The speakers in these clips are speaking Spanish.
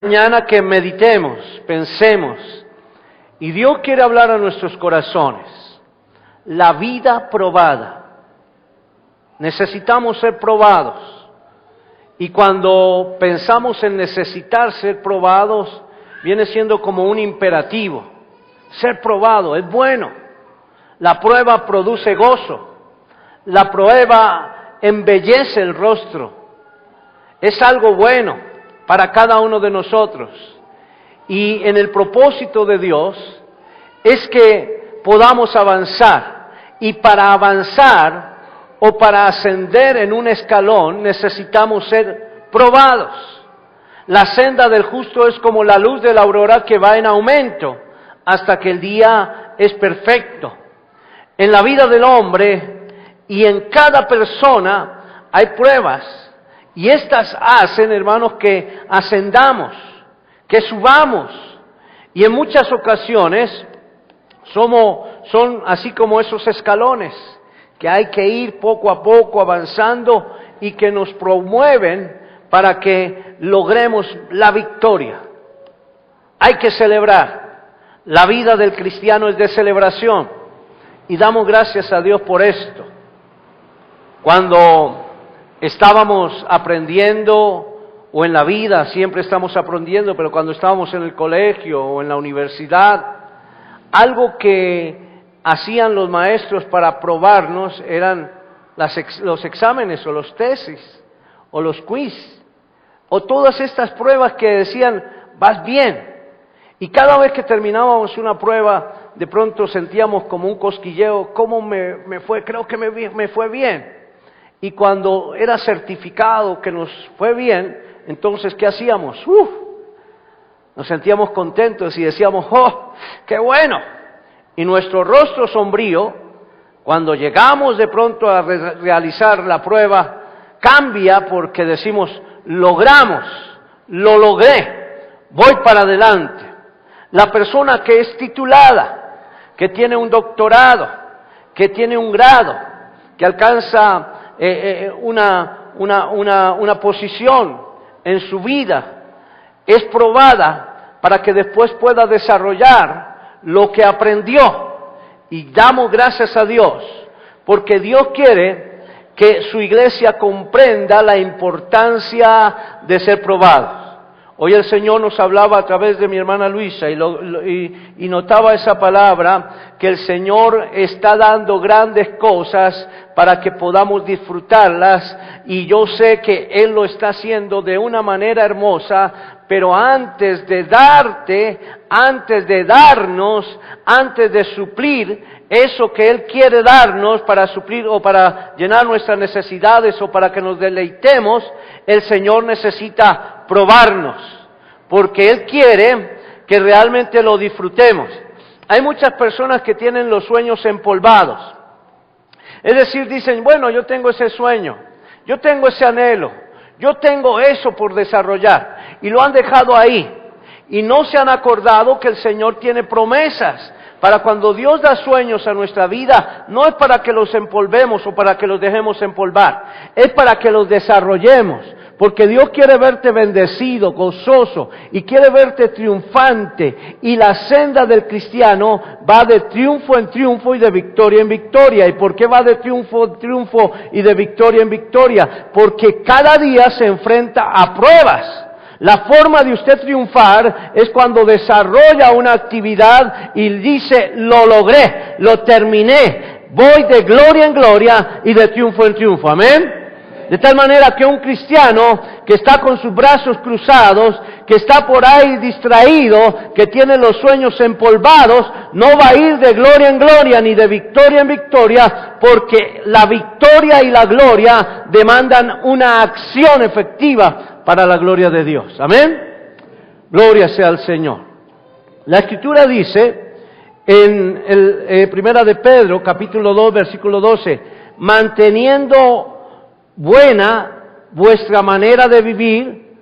Mañana que meditemos, pensemos, y Dios quiere hablar a nuestros corazones. La vida probada. Necesitamos ser probados. Y cuando pensamos en necesitar ser probados, viene siendo como un imperativo. Ser probado es bueno. La prueba produce gozo. La prueba embellece el rostro. Es algo bueno para cada uno de nosotros. Y en el propósito de Dios es que podamos avanzar. Y para avanzar o para ascender en un escalón necesitamos ser probados. La senda del justo es como la luz de la aurora que va en aumento hasta que el día es perfecto. En la vida del hombre y en cada persona hay pruebas. Y estas hacen, hermanos, que ascendamos, que subamos. Y en muchas ocasiones son así como esos escalones, que hay que ir poco a poco avanzando y que nos promueven para que logremos la victoria. Hay que celebrar. La vida del cristiano es de celebración. Y damos gracias a Dios por esto. Cuando estábamos aprendiendo, o en la vida siempre estamos aprendiendo, pero cuando estábamos en el colegio o en la universidad, algo que hacían los maestros para probarnos eran los exámenes o los tesis o los quiz o todas estas pruebas que decían, vas bien. Y cada vez que terminábamos una prueba, de pronto sentíamos como un cosquilleo, ¿cómo me fue? Creo que me fue bien. Y cuando era certificado que nos fue bien, entonces, ¿qué hacíamos? Nos sentíamos contentos y decíamos, ¡oh, qué bueno! Y nuestro rostro sombrío, cuando llegamos de pronto a realizar la prueba, cambia porque decimos, logramos, lo logré, voy para adelante. La persona que es titulada, que tiene un doctorado, que tiene un grado, que alcanza una posición en su vida, es probada para que después pueda desarrollar lo que aprendió. Y damos gracias a Dios, porque Dios quiere que su iglesia comprenda la importancia de ser probados. Hoy el Señor nos hablaba a través de mi hermana Luisa y notaba esa palabra, que el Señor está dando grandes cosas para que podamos disfrutarlas, y yo sé que Él lo está haciendo de una manera hermosa, pero antes de darnos, antes de suplir eso que Él quiere darnos para suplir o para llenar nuestras necesidades o para que nos deleitemos, el Señor necesita probarnos, porque Él quiere que realmente lo disfrutemos. Hay muchas personas que tienen los sueños empolvados. Es decir, dicen, bueno, yo tengo ese sueño, yo tengo ese anhelo, yo tengo eso por desarrollar, y lo han dejado ahí, y no se han acordado que el Señor tiene promesas. Para cuando Dios da sueños a nuestra vida, no es para que los empolvemos o para que los dejemos empolvar, es para que los desarrollemos, porque Dios quiere verte bendecido, gozoso, y quiere verte triunfante, y la senda del cristiano va de triunfo en triunfo y de victoria en victoria. ¿Y por qué va de triunfo en triunfo y de victoria en victoria? Porque cada día se enfrenta a pruebas. La forma de usted triunfar es cuando desarrolla una actividad y dice, lo logré, lo terminé, voy de gloria en gloria y de triunfo en triunfo. Amén. De tal manera que un cristiano que está con sus brazos cruzados, que está por ahí distraído, que tiene los sueños empolvados, no va a ir de gloria en gloria ni de victoria en victoria, porque la victoria y la gloria demandan una acción efectiva para la gloria de Dios. Amén. Gloria sea al Señor. La Escritura dice en Primera de Pedro, capítulo 2, versículo 12, manteniendo buena vuestra manera de vivir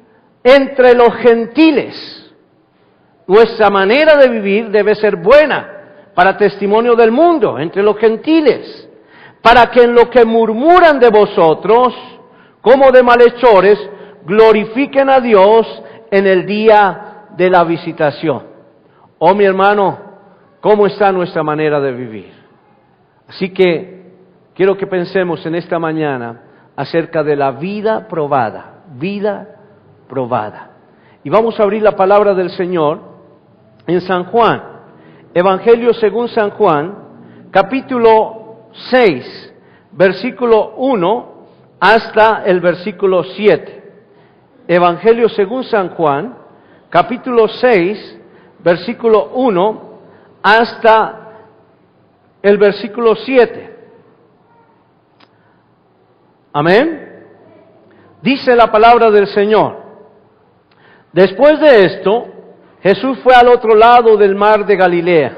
entre los gentiles. Nuestra manera de vivir debe ser buena para testimonio del mundo, entre los gentiles, para que en lo que murmuran de vosotros, como de malhechores, glorifiquen a Dios en el día de la visitación. Oh, mi hermano, ¿cómo está nuestra manera de vivir? Así que quiero que pensemos en esta mañana acerca de la vida probada, vida probada. Y vamos a abrir la palabra del Señor en San Juan, Evangelio según San Juan, capítulo 6, versículo 1 hasta el versículo 7. Evangelio según San Juan, capítulo 6, versículo 1 hasta el versículo 7. Amén. Dice la palabra del Señor: después de esto, Jesús fue al otro lado del mar de Galilea,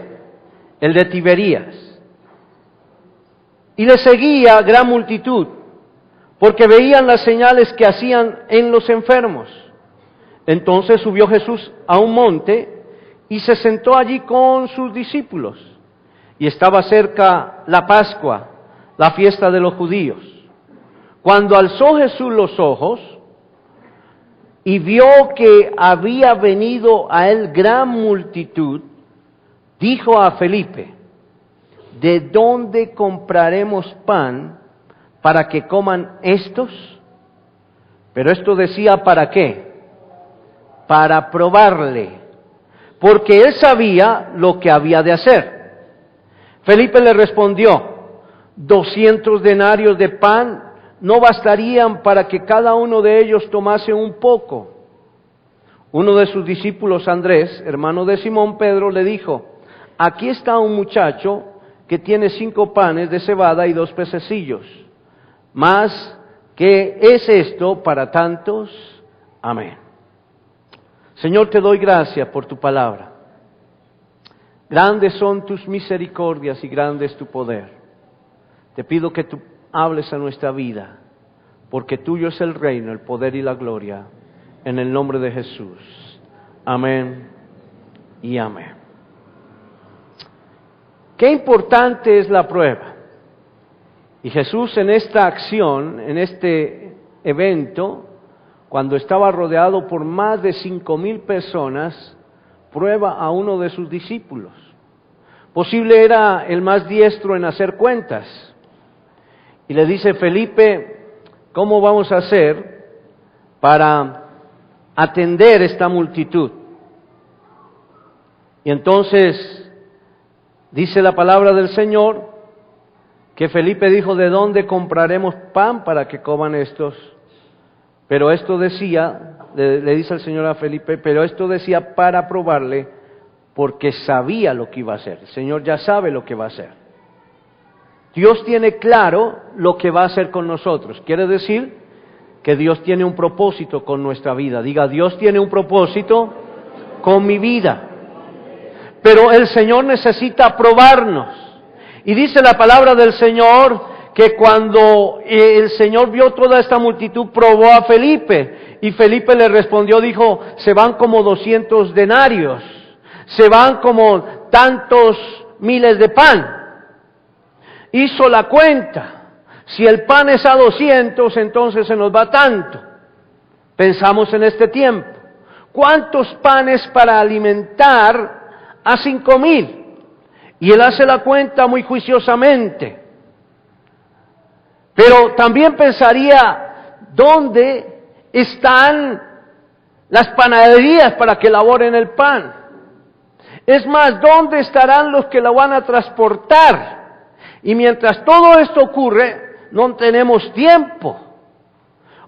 el de Tiberías, y le seguía gran multitud, porque veían las señales que hacían en los enfermos. Entonces subió Jesús a un monte y se sentó allí con sus discípulos. Y estaba cerca la Pascua, la fiesta de los judíos. Cuando alzó Jesús los ojos y vio que había venido a él gran multitud, dijo a Felipe: ¿de dónde compraremos pan para que coman estos? Pero esto decía, ¿para qué? Para probarle, porque él sabía lo que había de hacer. Felipe le respondió: 200 denarios de pan no bastarían para que cada uno de ellos tomase un poco. Uno de sus discípulos, Andrés, hermano de Simón Pedro, le dijo: aquí está un muchacho que tiene 5 panes de cebada y 2 pececillos. ¿Mas qué es esto para tantos? Amén. Señor, te doy gracias por tu palabra. Grandes son tus misericordias y grande es tu poder. Te pido que tú hables a nuestra vida, porque tuyo es el reino, el poder y la gloria, en el nombre de Jesús. Amén y amén. Qué importante es la prueba. Y Jesús en esta acción, en este evento, cuando estaba rodeado por más de 5,000 personas, prueba a uno de sus discípulos. Posible era el más diestro en hacer cuentas. Y le dice: Felipe, ¿cómo vamos a hacer para atender esta multitud? Y entonces dice la palabra del Señor que Felipe dijo: ¿de dónde compraremos pan para que coman estos? Pero esto decía, le dice el Señor a Felipe, pero esto decía para probarle, porque sabía lo que iba a hacer. El Señor ya sabe lo que va a hacer. Dios tiene claro lo que va a hacer con nosotros. Quiere decir que Dios tiene un propósito con nuestra vida. Diga: Dios tiene un propósito con mi vida. Pero el Señor necesita probarnos. Y dice la palabra del Señor que cuando el Señor vio toda esta multitud, probó a Felipe. Y Felipe le respondió, dijo: se van como 200 denarios. Se van como tantos miles de pan. Hizo la cuenta. Si el pan es a 200, entonces se nos va tanto. Pensamos en este tiempo: ¿cuántos panes para alimentar a 5,000? Y él hace la cuenta muy juiciosamente. Pero también pensaría: ¿dónde están las panaderías para que elaboren el pan? Es más, ¿dónde estarán los que la van a transportar? Y mientras todo esto ocurre, no tenemos tiempo.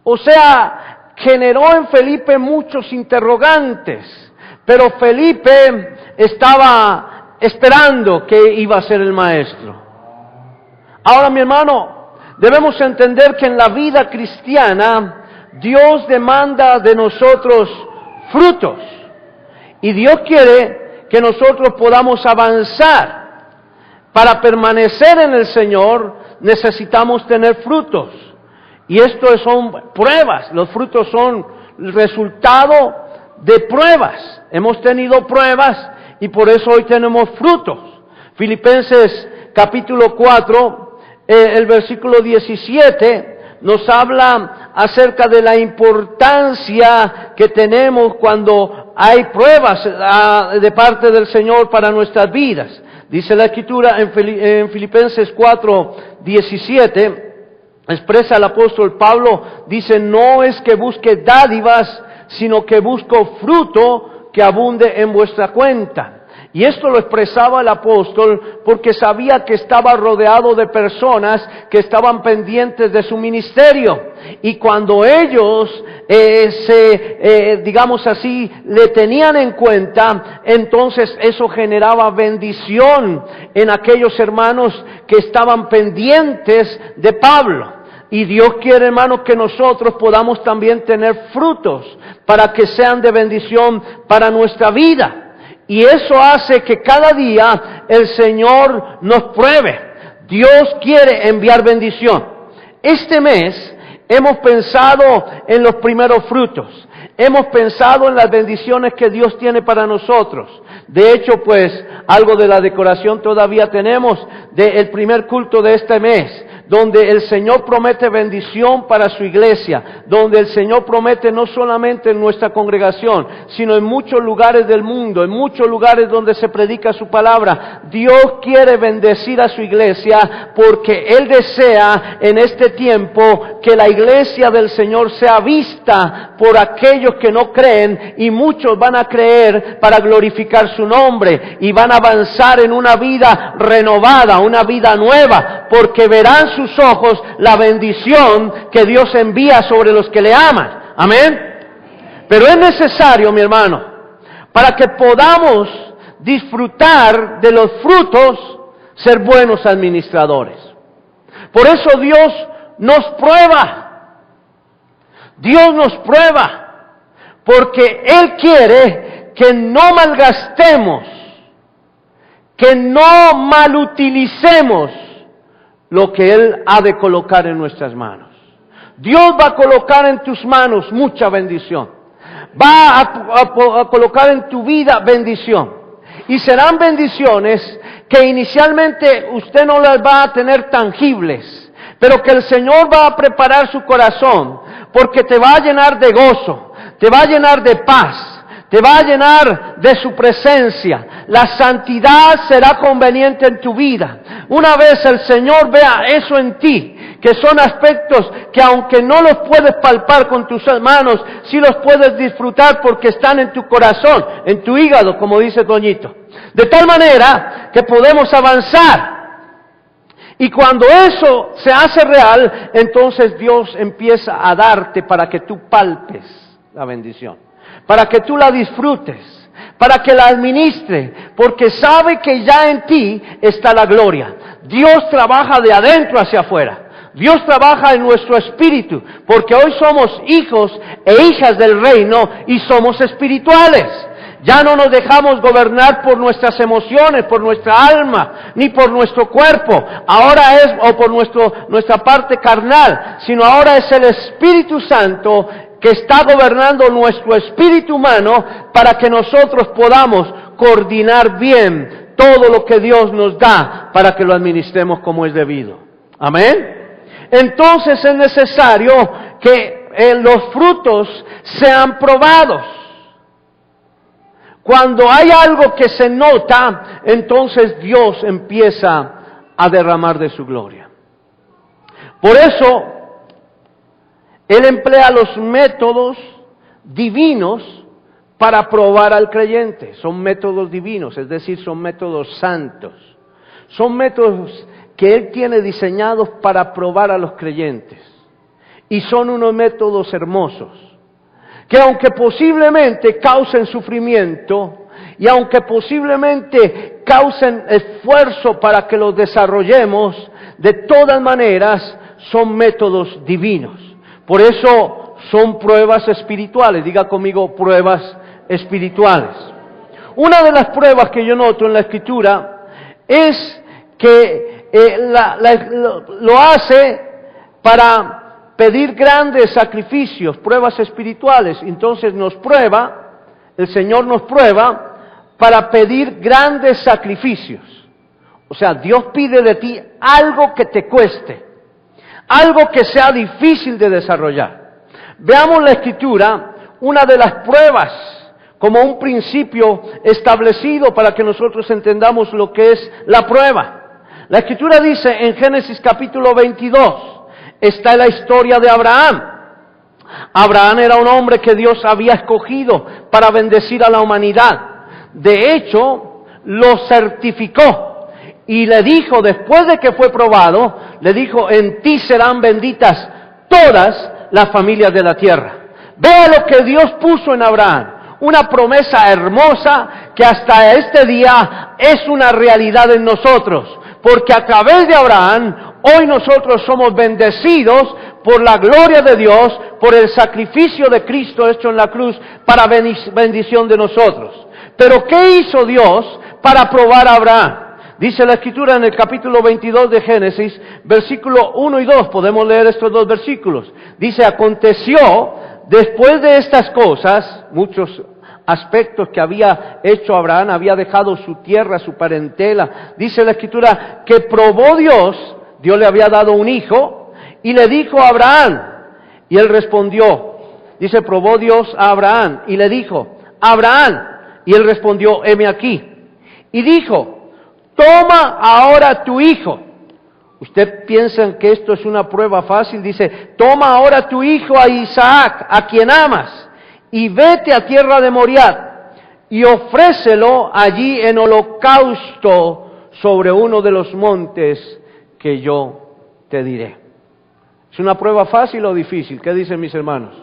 O sea, generó en Felipe muchos interrogantes, pero Felipe estaba esperando que iba a ser el maestro. Ahora, mi hermano, debemos entender que en la vida cristiana Dios demanda de nosotros frutos, y Dios quiere que nosotros podamos avanzar. Para permanecer en el Señor necesitamos tener frutos. Y esto son pruebas. Los frutos son el resultado de pruebas. Hemos tenido pruebas y por eso hoy tenemos frutos. Filipenses capítulo 4, el versículo 17 nos habla acerca de la importancia que tenemos cuando hay pruebas de parte del Señor para nuestras vidas. Dice la Escritura en Filipenses 4:17, expresa el apóstol Pablo, dice, no es que busque dádivas, sino que busco fruto que abunde en vuestra cuenta. Y esto lo expresaba el apóstol porque sabía que estaba rodeado de personas que estaban pendientes de su ministerio. Y cuando ellos digamos así, le tenían en cuenta, entonces eso generaba bendición en aquellos hermanos que estaban pendientes de Pablo. Y Dios quiere, hermanos, que nosotros podamos también tener frutos para que sean de bendición para nuestra vida. Y eso hace que cada día el Señor nos pruebe. Dios quiere enviar bendición. Este mes hemos pensado en los primeros frutos. Hemos pensado en las bendiciones que Dios tiene para nosotros. De hecho, pues, algo de la decoración todavía tenemos del primer culto de este mes, donde el Señor promete bendición para su iglesia, donde el Señor promete no solamente en nuestra congregación, sino en muchos lugares del mundo, en muchos lugares donde se predica su palabra. Dios quiere bendecir a su iglesia porque Él desea en este tiempo que la iglesia del Señor sea vista por aquellos que no creen, y muchos van a creer para glorificar su nombre y van a avanzar en una vida renovada, una vida nueva, porque verán sus ojos la bendición que Dios envía sobre los que le aman. Amén. Pero es necesario, mi hermano, para que podamos disfrutar de los frutos, ser buenos administradores. Por eso Dios nos prueba. Dios nos prueba, porque Él quiere que no malgastemos, que no malutilicemos lo que Él ha de colocar en nuestras manos. Dios va a colocar en tus manos mucha bendición. Va a colocar en tu vida bendición. Y serán bendiciones que inicialmente usted no las va a tener tangibles, pero que el Señor va a preparar su corazón, porque te va a llenar de gozo, te va a llenar de paz, te va a llenar de su presencia. La santidad será conveniente en tu vida. Una vez el Señor vea eso en ti, que son aspectos que aunque no los puedes palpar con tus manos, sí los puedes disfrutar porque están en tu corazón, en tu hígado, como dice Toñito. De tal manera que podemos avanzar. Y cuando eso se hace real, entonces Dios empieza a darte para que tú palpes la bendición, para que tú la disfrutes, para que la administre, porque sabe que ya en ti está la gloria. Dios trabaja de adentro hacia afuera. Dios trabaja en nuestro espíritu, porque hoy somos hijos e hijas del reino y somos espirituales. Ya no nos dejamos gobernar por nuestras emociones, por nuestra alma, ni por nuestro cuerpo. Ahora es, o por nuestra parte carnal, sino ahora es el Espíritu Santo que está gobernando nuestro espíritu humano para que nosotros podamos coordinar bien todo lo que Dios nos da para que lo administremos como es debido. Amén. Entonces es necesario que los frutos sean probados. Cuando hay algo que se nota, entonces Dios empieza a derramar de su gloria. Por eso, Él emplea los métodos divinos para probar al creyente. Son métodos divinos, es decir, son métodos santos. Son métodos que Él tiene diseñados para probar a los creyentes. Y son unos métodos hermosos, que aunque posiblemente causen sufrimiento, y aunque posiblemente causen esfuerzo para que los desarrollemos, de todas maneras son métodos divinos. Por eso son pruebas espirituales. Diga conmigo, pruebas espirituales. Una de las pruebas que yo noto en la Escritura es que lo hace para pedir grandes sacrificios, pruebas espirituales. Entonces nos prueba, el Señor nos prueba para pedir grandes sacrificios. O sea, Dios pide de ti algo que te cueste, algo que sea difícil de desarrollar. Veamos la Escritura, una de las pruebas, como un principio establecido para que nosotros entendamos lo que es la prueba. La Escritura dice en Génesis capítulo 22, está la historia de Abraham. Abraham era un hombre que Dios había escogido para bendecir a la humanidad. De hecho, lo certificó y le dijo, después de que fue probado, le dijo, en ti serán benditas todas las familias de la tierra. Vea lo que Dios puso en Abraham. Una promesa hermosa que hasta este día es una realidad en nosotros. Porque a través de Abraham, hoy nosotros somos bendecidos por la gloria de Dios, por el sacrificio de Cristo hecho en la cruz para bendición de nosotros. Pero ¿qué hizo Dios para probar a Abraham? Dice la Escritura en el capítulo 22 de Génesis, versículo 1 y 2, podemos leer estos dos versículos. Dice, aconteció después de estas cosas, muchos aspectos que había hecho Abraham, había dejado su tierra, su parentela. Dice la Escritura que probó Dios le había dado un hijo, y le dijo a Abraham, y él respondió, dice, probó Dios a Abraham, y le dijo, Abraham, y él respondió, heme aquí. Y dijo, toma ahora tu hijo. Usted piensa que esto es una prueba fácil, dice, toma ahora tu hijo a Isaac, a quien amas, y vete a tierra de Moriah, y ofrécelo allí en holocausto sobre uno de los montes que yo te diré. ¿Es una prueba fácil o difícil? ¿Qué dicen mis hermanos?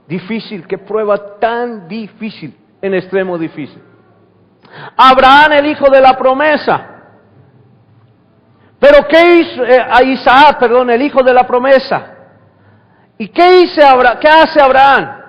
Difícil, qué prueba tan difícil, en extremo difícil. Abraham, el hijo de la promesa. Pero ¿qué hizo Isaac, el hijo de la promesa? ¿Y qué hace Abraham?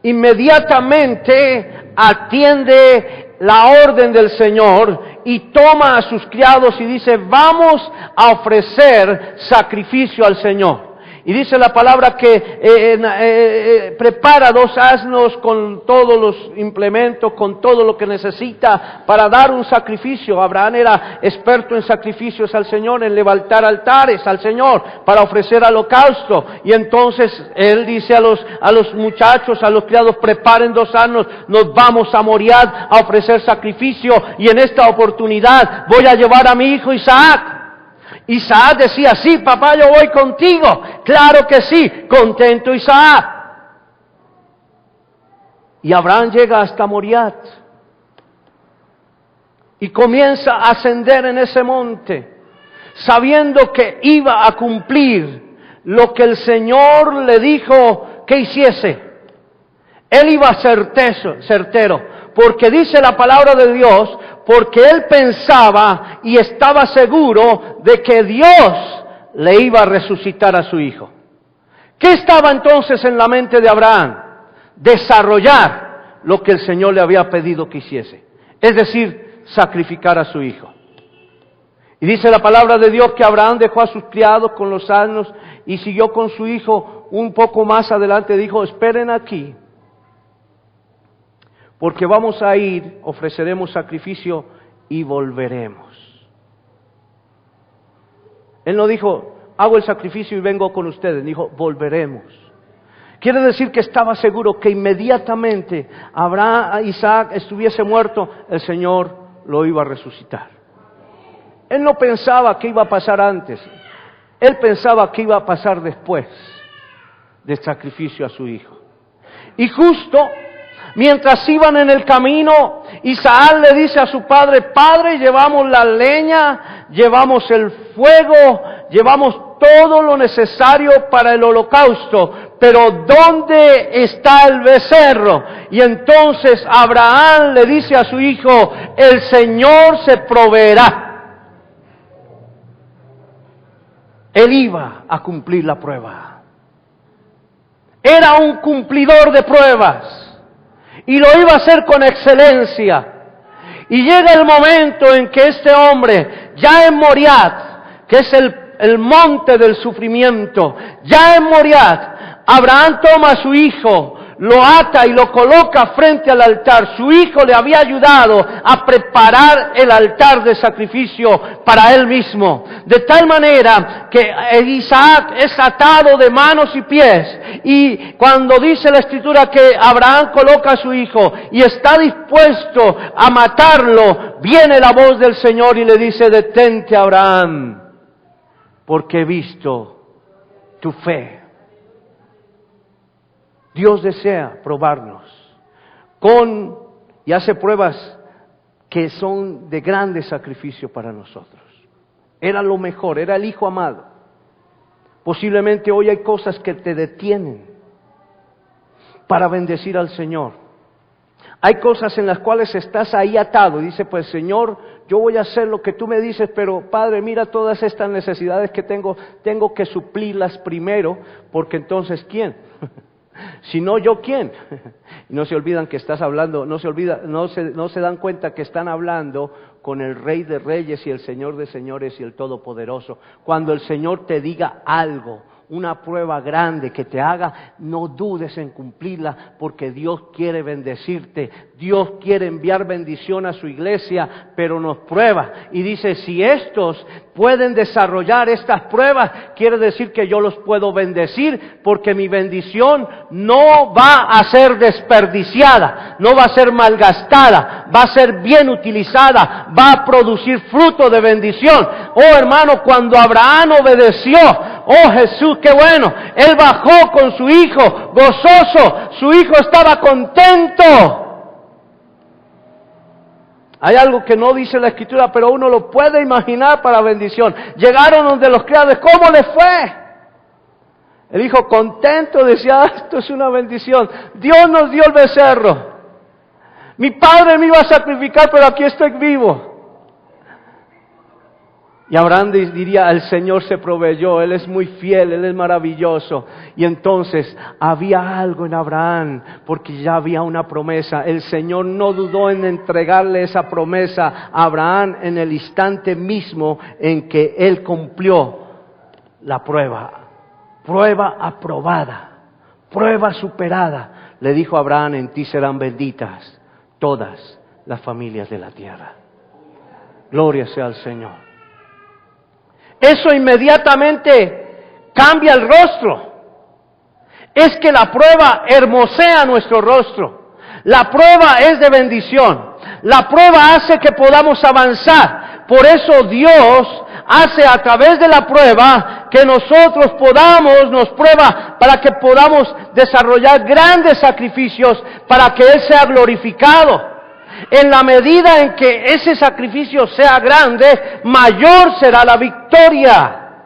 Inmediatamente atiende la orden del Señor y toma a sus criados y dice, vamos a ofrecer sacrificio al Señor. Y dice la palabra que prepara 2 asnos con todos los implementos, con todo lo que necesita para dar un sacrificio. Abraham era experto en sacrificios al Señor, en levantar altares al Señor para ofrecer holocausto. Y entonces él dice a los muchachos, a los criados, preparen 2 asnos, nos vamos a Moriah a ofrecer sacrificio. Y en esta oportunidad voy a llevar a mi hijo Isaac. Isaac decía, sí, papá, yo voy contigo. Claro que sí, contento Isaac. Y Abraham llega hasta Moriah y comienza a ascender en ese monte, sabiendo que iba a cumplir lo que el Señor le dijo que hiciese. Él iba certero, porque dice la palabra de Dios, porque él pensaba y estaba seguro de que Dios le iba a resucitar a su hijo. ¿Qué estaba entonces en la mente de Abraham? Desarrollar lo que el Señor le había pedido que hiciese, es decir, sacrificar a su hijo. Y dice la palabra de Dios que Abraham dejó a sus criados con los asnos y siguió con su hijo. Un poco más adelante dijo, esperen aquí, porque vamos a ir, ofreceremos sacrificio y volveremos. Él no dijo, hago el sacrificio y vengo con ustedes, dijo, volveremos. Quiere decir que estaba seguro que inmediatamente Isaac estuviese muerto, el Señor lo iba a resucitar. Él no pensaba que iba a pasar antes, él pensaba que iba a pasar después del sacrificio a su hijo. Y justo mientras iban en el camino, Isaac le dice a su padre, Padre, llevamos la leña, llevamos el fuego, llevamos todo lo necesario para el holocausto, pero ¿dónde está el becerro? Y entonces Abraham le dice a su hijo, el Señor se proveerá. Él iba a cumplir la prueba. Era un cumplidor de pruebas. Y lo iba a hacer con excelencia. Y llega el momento en que este hombre, ya en Moriah, que es el monte del sufrimiento, ya en Moriah, Abraham toma a su hijo, lo ata y lo coloca frente al altar. Su hijo le había ayudado a preparar el altar de sacrificio para él mismo. De tal manera que Isaac es atado de manos y pies. Y cuando dice la Escritura que Abraham coloca a su hijo y está dispuesto a matarlo, viene la voz del Señor y le dice: detente, Abraham, porque he visto tu fe. Dios desea probarnos y hace pruebas que son de grande sacrificio para nosotros. Era lo mejor, era el Hijo amado. Posiblemente hoy hay cosas que te detienen para bendecir al Señor. Hay cosas en las cuales estás ahí atado y dice: pues Señor, yo voy a hacer lo que tú me dices, pero Padre, mira todas estas necesidades que tengo que suplirlas primero, porque entonces ¿quién? Si no, ¿yo quién? Y no se olvidan que estás hablando, no se dan cuenta que están hablando con el Rey de Reyes y el Señor de Señores y el Todopoderoso. Cuando el Señor te diga algo, una prueba grande que te haga, no dudes en cumplirla, porque Dios quiere bendecirte. Dios quiere enviar bendición a su iglesia, pero nos prueba. Y dice: si estos pueden desarrollar estas pruebas, quiere decir que yo los puedo bendecir, porque mi bendición no va a ser desperdiciada, no va a ser malgastada, va a ser bien utilizada, va a producir fruto de bendición. Oh hermano, cuando Abraham obedeció, oh Jesús, qué bueno, él bajó con su hijo, gozoso, su hijo estaba contento. Hay algo que no dice la Escritura, pero uno lo puede imaginar para bendición. Llegaron donde los criados: ¿cómo les fue? El hijo contento decía: esto es una bendición, Dios nos dio el becerro. Mi padre me iba a sacrificar, pero aquí estoy vivo. Y Abraham diría: el Señor se proveyó, Él es muy fiel, Él es maravilloso. Y entonces había algo en Abraham, porque ya había una promesa. El Señor no dudó en entregarle esa promesa a Abraham en el instante mismo en que él cumplió la prueba. Prueba aprobada, prueba superada. Le dijo a Abraham: en ti serán benditas todas las familias de la tierra. Gloria sea al Señor. Eso inmediatamente cambia el rostro. Es que la prueba hermosea nuestro rostro. La prueba es de bendición. La prueba hace que podamos avanzar. Por eso Dios hace a través de la prueba que nosotros nos prueba para que podamos desarrollar grandes sacrificios para que Él sea glorificado. En la medida en que ese sacrificio sea grande, mayor será la victoria,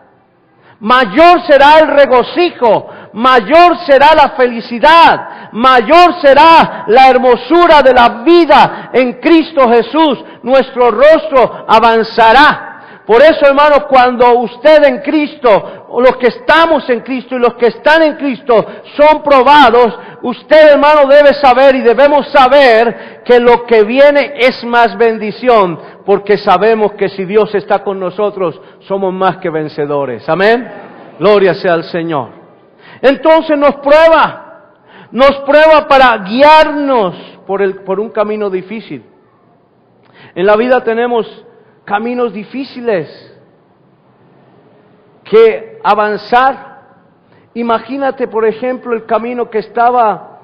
mayor será el regocijo, mayor será la felicidad, mayor será la hermosura de la vida en Cristo Jesús. Nuestro rostro avanzará. Por eso, hermanos, cuando usted en Cristo, o los que estamos en Cristo y los que están en Cristo son probados, usted, hermano, debe saber y debemos saber que lo que viene es más bendición, porque sabemos que si Dios está con nosotros, somos más que vencedores. Amén. Gloria sea al Señor. Entonces nos prueba para guiarnos por un camino difícil. En la vida tenemos caminos difíciles que avanzar. Imagínate, por ejemplo, el camino que estaba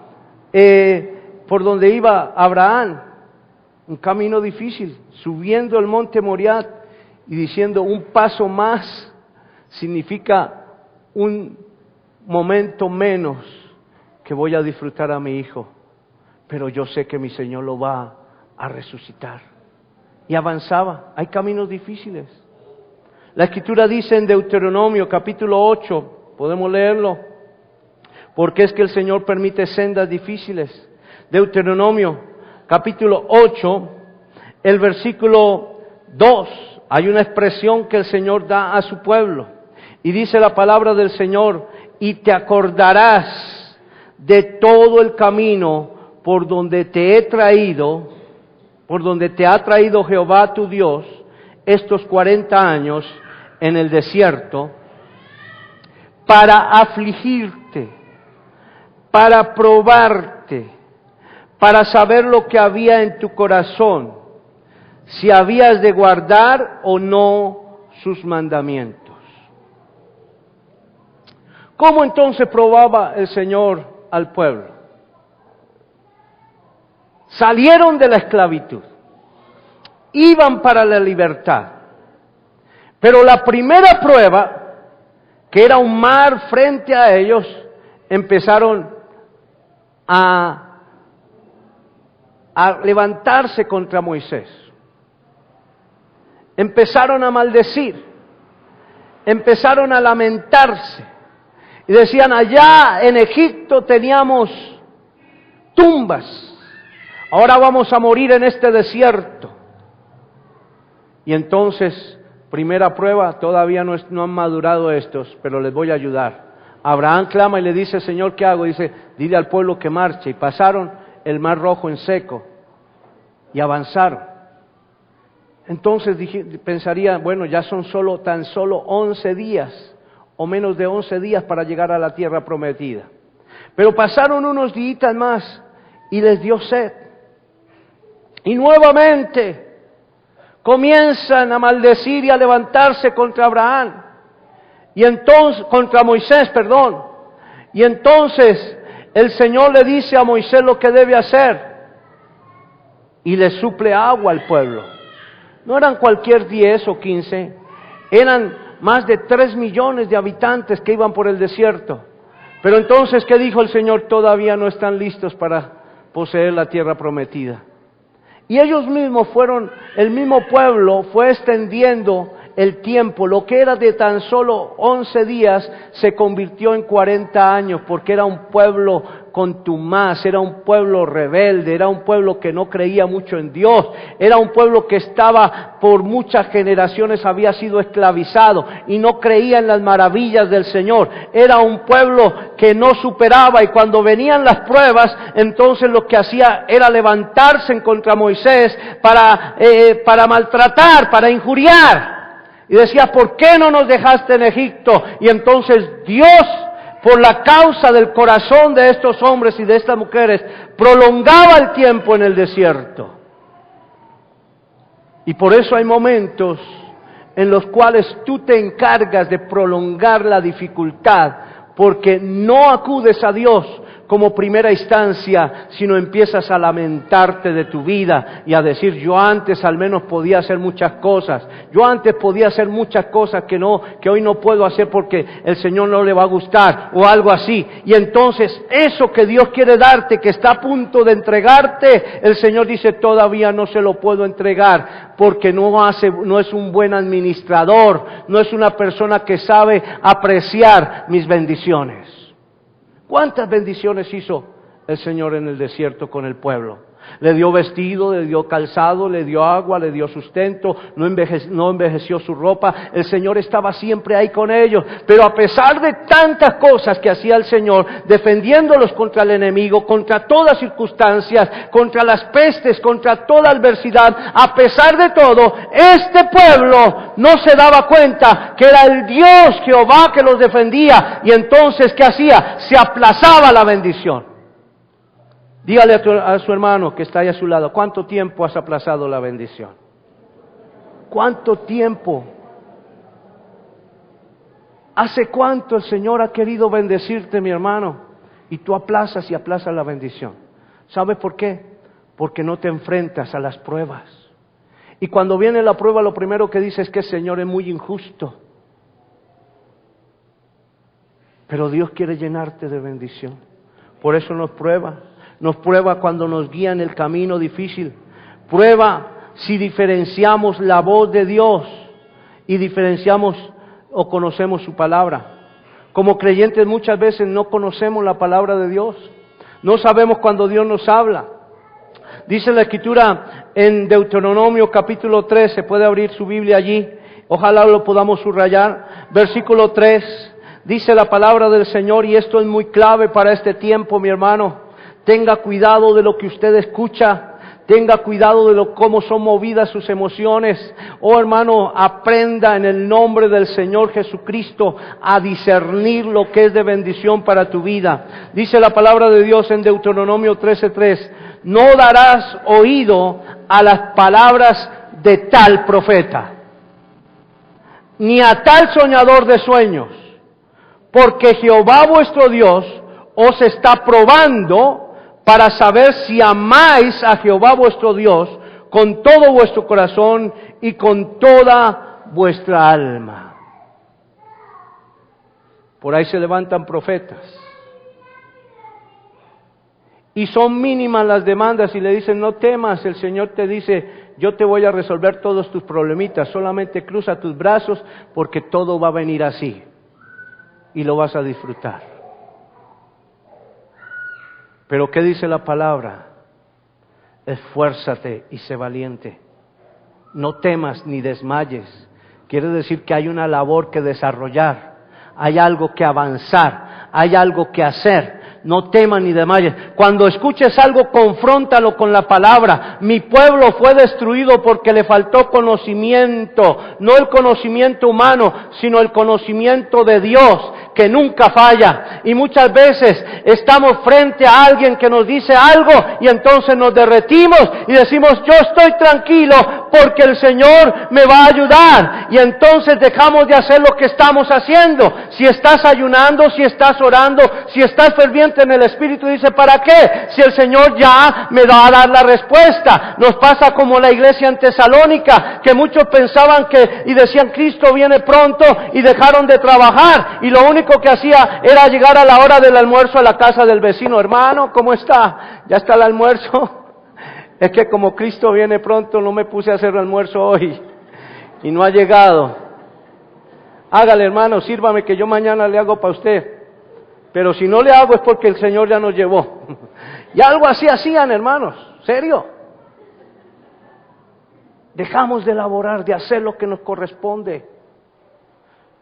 por donde iba Abraham, un camino difícil, subiendo el monte Moriah y diciendo: un paso más significa un momento menos que voy a disfrutar a mi hijo, pero yo sé que mi Señor lo va a resucitar. Y avanzaba. Hay caminos difíciles. La Escritura dice en Deuteronomio capítulo 8, podemos leerlo, porque es que el Señor permite sendas difíciles. Deuteronomio capítulo 8, el versículo 2, hay una expresión que el Señor da a su pueblo, y dice la palabra del Señor: y te acordarás de todo el camino por donde te ha traído Jehová tu Dios estos 40 años en el desierto, para afligirte, para probarte, para saber lo que había en tu corazón, si habías de guardar o no sus mandamientos. ¿Cómo entonces probaba el Señor al pueblo? Salieron de la esclavitud, iban para la libertad, pero la primera prueba, que era un mar frente a ellos, empezaron a levantarse contra Moisés. Empezaron a maldecir, empezaron a lamentarse y decían: allá en Egipto teníamos tumbas, ahora vamos a morir en este desierto. Y entonces, primera prueba, todavía no han madurado estos, pero les voy a ayudar. Abraham clama y le dice: Señor, ¿qué hago? Dice: dile al pueblo que marche. Y pasaron el mar rojo en seco y avanzaron. Entonces pensaría, bueno, ya son tan solo 11 días o menos de 11 días para llegar a la tierra prometida. Pero pasaron unos días más y les dio sed. Y nuevamente comienzan a maldecir y a levantarse contra Abraham. Y entonces, contra Moisés, perdón. Y entonces el Señor le dice a Moisés lo que debe hacer. Y le suple agua al pueblo. No eran cualquier 10 o 15, eran más de 3 millones de habitantes que iban por el desierto. Pero entonces, ¿qué dijo el Señor? Todavía no están listos para poseer la tierra prometida. Y ellos mismos el mismo pueblo fue extendiendo el tiempo. Lo que era de tan solo 11 días se convirtió en 40 años, porque era un pueblo contumaz, era un pueblo rebelde, era un pueblo que no creía mucho en Dios, era un pueblo que estaba por muchas generaciones, había sido esclavizado y no creía en las maravillas del Señor. Era un pueblo que no superaba, y cuando venían las pruebas, entonces lo que hacía era levantarse en contra Moisés para maltratar, para injuriar. Y decía: ¿por qué no nos dejaste en Egipto? Y entonces Dios, por la causa del corazón de estos hombres y de estas mujeres, prolongaba el tiempo en el desierto. Y por eso hay momentos en los cuales tú te encargas de prolongar la dificultad, porque no acudes a Dios como primera instancia, sino empiezas a lamentarte de tu vida y a decir: yo antes al menos podía hacer muchas cosas, yo antes podía hacer muchas cosas que hoy no puedo hacer porque el Señor no le va a gustar, o algo así. Y entonces eso que Dios quiere darte, que está a punto de entregarte, el Señor dice: todavía no se lo puedo entregar, porque no es un buen administrador, no es una persona que sabe apreciar mis bendiciones. ¿Cuántas bendiciones hizo el Señor en el desierto con el pueblo? Le dio vestido, le dio calzado, le dio agua, le dio sustento, no envejeció su ropa. El Señor estaba siempre ahí con ellos. Pero a pesar de tantas cosas que hacía el Señor, defendiéndolos contra el enemigo, contra todas circunstancias, contra las pestes, contra toda adversidad, a pesar de todo, este pueblo no se daba cuenta que era el Dios Jehová que los defendía. Y entonces, ¿qué hacía? Se aplazaba la bendición. Dígale a su hermano que está ahí a su lado: ¿cuánto tiempo has aplazado la bendición? ¿Cuánto tiempo? ¿Hace cuánto el Señor ha querido bendecirte, mi hermano? Y tú aplazas y aplazas la bendición. ¿Sabes por qué? Porque no te enfrentas a las pruebas. Y cuando viene la prueba, lo primero que dices es que el Señor es muy injusto. Pero Dios quiere llenarte de bendición. Por eso nos prueba. Nos prueba cuando nos guía en el camino difícil. Prueba si diferenciamos la voz de Dios y diferenciamos o conocemos su palabra. Como creyentes muchas veces no conocemos la palabra de Dios. No sabemos cuando Dios nos habla. Dice la Escritura en Deuteronomio capítulo 3, se puede abrir su Biblia allí, ojalá lo podamos subrayar. Versículo 3, dice la palabra del Señor, y esto es muy clave para este tiempo, mi hermano. Tenga cuidado de lo que usted escucha, tenga cuidado de cómo son movidas sus emociones. Oh hermano, aprenda en el nombre del Señor Jesucristo a discernir lo que es de bendición para tu vida. Dice la palabra de Dios en Deuteronomio 13:3, no darás oído a las palabras de tal profeta, ni a tal soñador de sueños, porque Jehová vuestro Dios os está probando para saber si amáis a Jehová vuestro Dios con todo vuestro corazón y con toda vuestra alma. Por ahí se levantan profetas. Y son mínimas las demandas y le dicen, no temas, el Señor te dice, yo te voy a resolver todos tus problemitas, solamente cruza tus brazos porque todo va a venir así y lo vas a disfrutar. Pero ¿qué dice la palabra? Esfuérzate y sé valiente. No temas ni desmayes. Quiere decir que hay una labor que desarrollar, hay algo que avanzar, hay algo que hacer. No temas ni desmayes. Cuando escuches algo, confróntalo con la palabra. Mi pueblo fue destruido porque le faltó conocimiento. No el conocimiento humano, sino el conocimiento de Dios, que nunca falla. Y muchas veces estamos frente a alguien que nos dice algo y entonces nos derretimos y decimos, yo estoy tranquilo porque el Señor me va a ayudar. Y entonces dejamos de hacer lo que estamos haciendo. Si estás ayunando, si estás orando, si estás ferviente en el Espíritu, dice, ¿para qué? Si el Señor ya me va a dar la respuesta. Nos pasa como la iglesia en Tesalónica, que muchos pensaban que, y decían, Cristo viene pronto, y dejaron de trabajar, y lo único que hacía era llegar a la hora del almuerzo a la casa del vecino. Hermano, ¿cómo está? ¿Ya está el almuerzo? Es que como Cristo viene pronto, no me puse a hacer el almuerzo hoy, y no ha llegado. Hágale, hermano, sírvame que yo mañana le hago para usted. Pero si no le hago es porque el Señor ya nos llevó. Y algo así hacían, hermanos. ¿Serio? Dejamos de elaborar, de hacer lo que nos corresponde.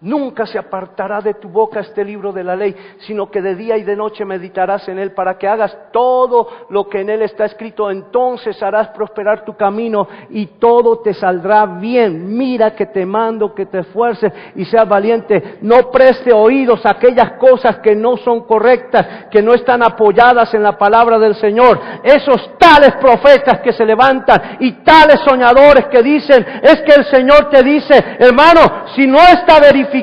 Nunca se apartará de tu boca este libro de la ley, sino que de día y de noche meditarás en él, para que hagas todo lo que en él está escrito. Entonces harás prosperar tu camino y todo te saldrá bien. Mira que te mando que te esfuerces y seas valiente. No preste oídos a aquellas cosas que no son correctas, que no están apoyadas en la palabra del Señor. Esos tales profetas que se levantan y tales soñadores que dicen, es que el Señor te dice, hermano, si no está verificado